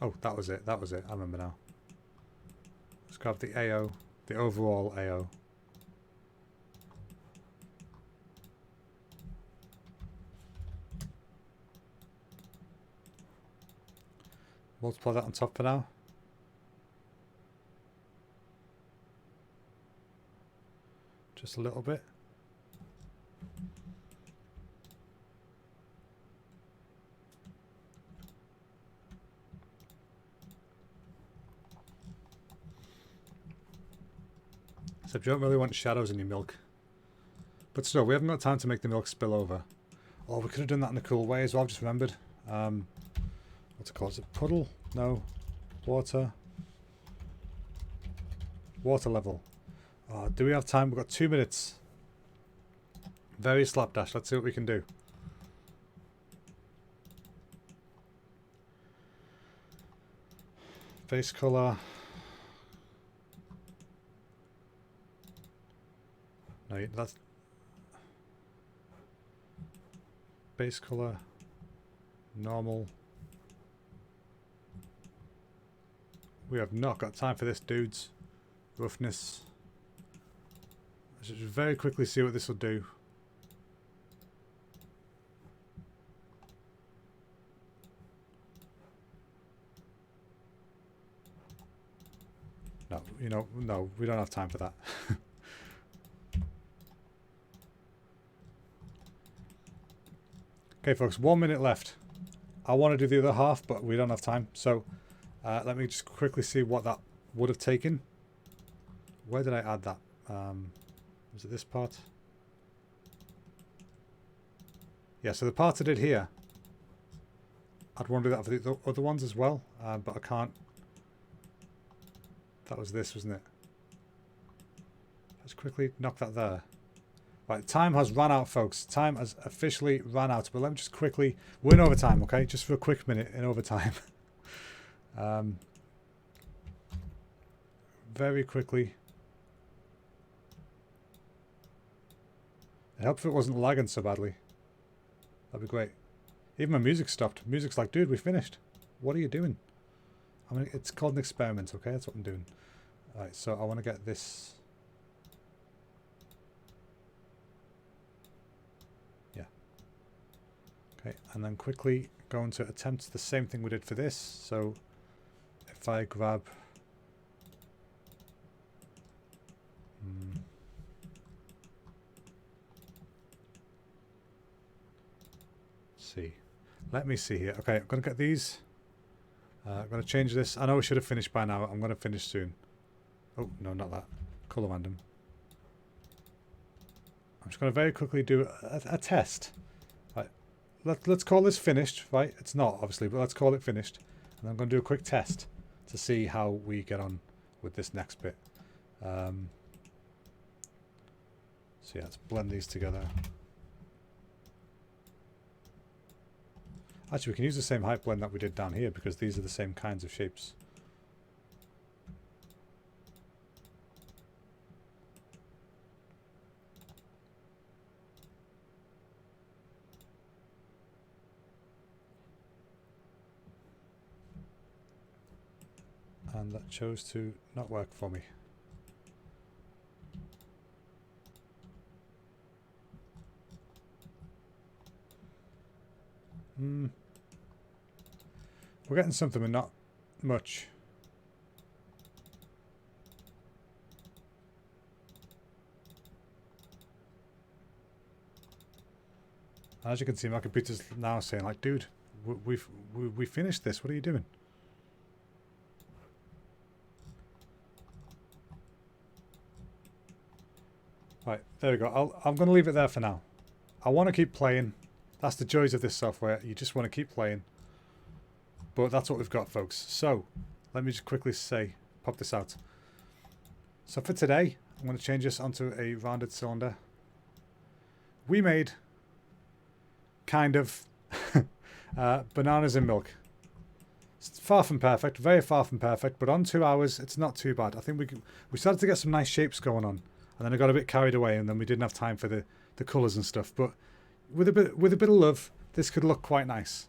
Oh, that was it. That was it. I remember now. Let's grab the AO, the overall AO. Multiply that on top for now. Just a little bit. Except you don't really want shadows in your milk. But still, we haven't got time to make the milk spill over. Oh, we could have done that in a cool way as well, I've just remembered. What's it called? Is it puddle? No. Water. Water level. Do we have time? We've got 2 minutes. Very slapdash. Let's see what we can do. Base color. No, that's base color. Normal. We have not got time for this, dudes. Roughness. I should just very quickly see what this will do. No, you know, no, we don't have time for that. Okay, folks, 1 minute left. I want to do the other half, but we don't have time. So let me just quickly see what that would have taken. Where did I add that? Was it this part? Yeah, so the part I did here, I'd want to do that for the other ones as well, but I can't. That was this, wasn't it? Let's quickly knock that there. Right, time has run out, folks. Time has officially run out. But let me just quickly... We're in overtime, okay? Just for a quick minute in overtime. Very quickly. It helped if it wasn't lagging so badly. That'd be great. Even my music stopped. Music's like, dude, we finished. What are you doing? I mean, it's called an experiment, okay? That's what I'm doing. Alright, so I want to get this... Yeah. Okay, and then quickly going to attempt the same thing we did for this. So if I grab... see. Let me see here. Okay, I'm going to get these. I'm going to change this. I know I should have finished by now. I'm going to finish soon. Oh, no, not that. Color random. I'm just going to very quickly do a test. Right. Let's call this finished, right? It's not, obviously, but let's call it finished. And I'm going to do a quick test to see how we get on with this next bit. So yeah, let's blend these together. Actually, we can use the same height blend that we did down here because these are the same kinds of shapes. And that chose to not work for me. We're getting something, but not much. As you can see, my computer's now saying, like, dude, we finished this. What are you doing? Right, there we go. I'm going to leave it there for now. I want to keep playing. That's the joys of this software. You just want to keep playing. But that's what we've got, folks. So, let me just quickly pop this out. So for today, I'm going to change this onto a rounded cylinder. We made kind of bananas in milk. It's far from perfect, very far from perfect, but on 2 hours, it's not too bad. I think we started to get some nice shapes going on, and then I got a bit carried away, and then we didn't have time for the colours and stuff. But with a bit of love, this could look quite nice.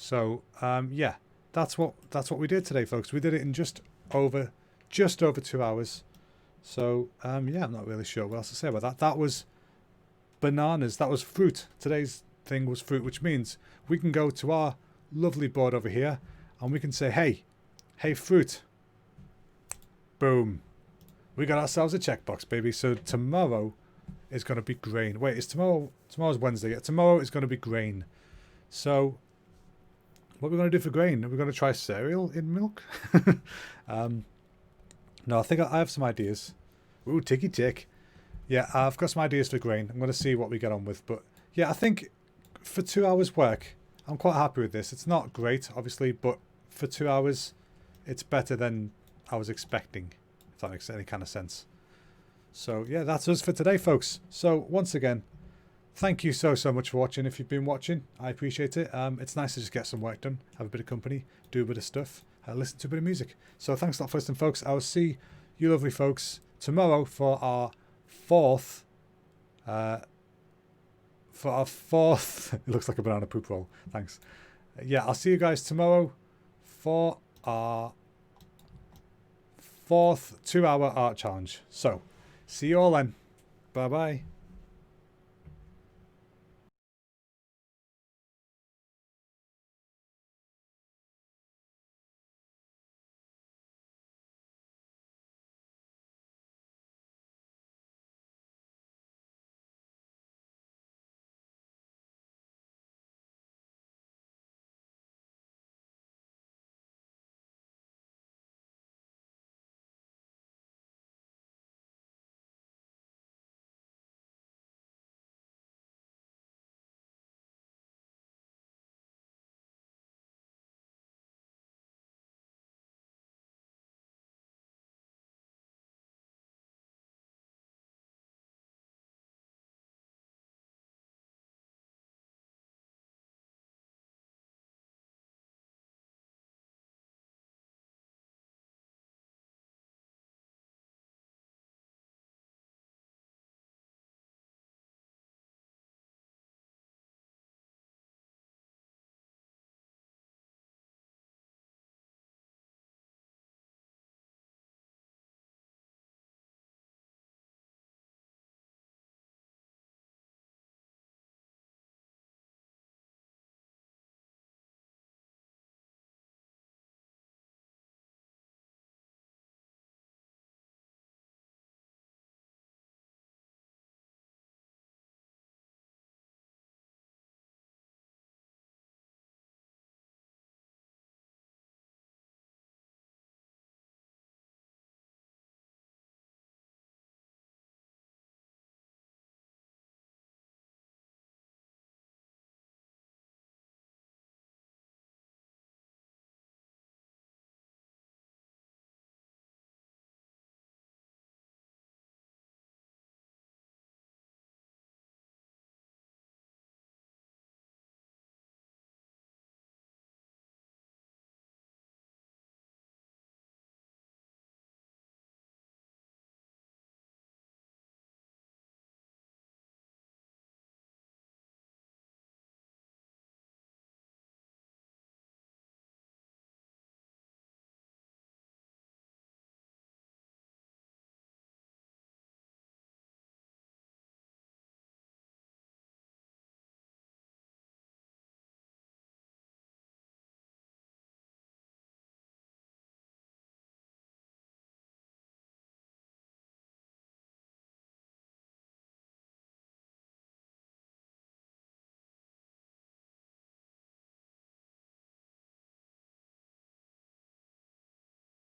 So yeah, that's what we did today, folks. We did it in just over 2 hours. So yeah, I'm not really sure what else to say about that. That was bananas. That was fruit. Today's thing was fruit, which means we can go to our lovely board over here and we can say, hey fruit. Boom. We got ourselves a checkbox, baby. So tomorrow is going to be grain. Wait, tomorrow's Wednesday. Yeah, tomorrow is going to be grain. So what we're going to do for grain? Are we going to try cereal in milk? No, I think I have some ideas. Ooh, ticky tick. Yeah, I've got some ideas for grain. I'm going to see what we get on with. But yeah, I think for 2 hours work, I'm quite happy with this. It's not great, obviously, but for 2 hours, it's better than I was expecting, if that makes any kind of sense. So yeah, that's us for today, folks. So once again, thank you so much for watching. If you've been watching, I appreciate it. It's nice to just get some work done, have a bit of company, do a bit of stuff, listen to a bit of music. So thanks a lot for listening, folks. I will see you lovely folks tomorrow for our fourth it looks like a banana poop roll. Thanks. Yeah, I'll see you guys tomorrow for our fourth 2 hour art challenge. So see you all then. Bye bye.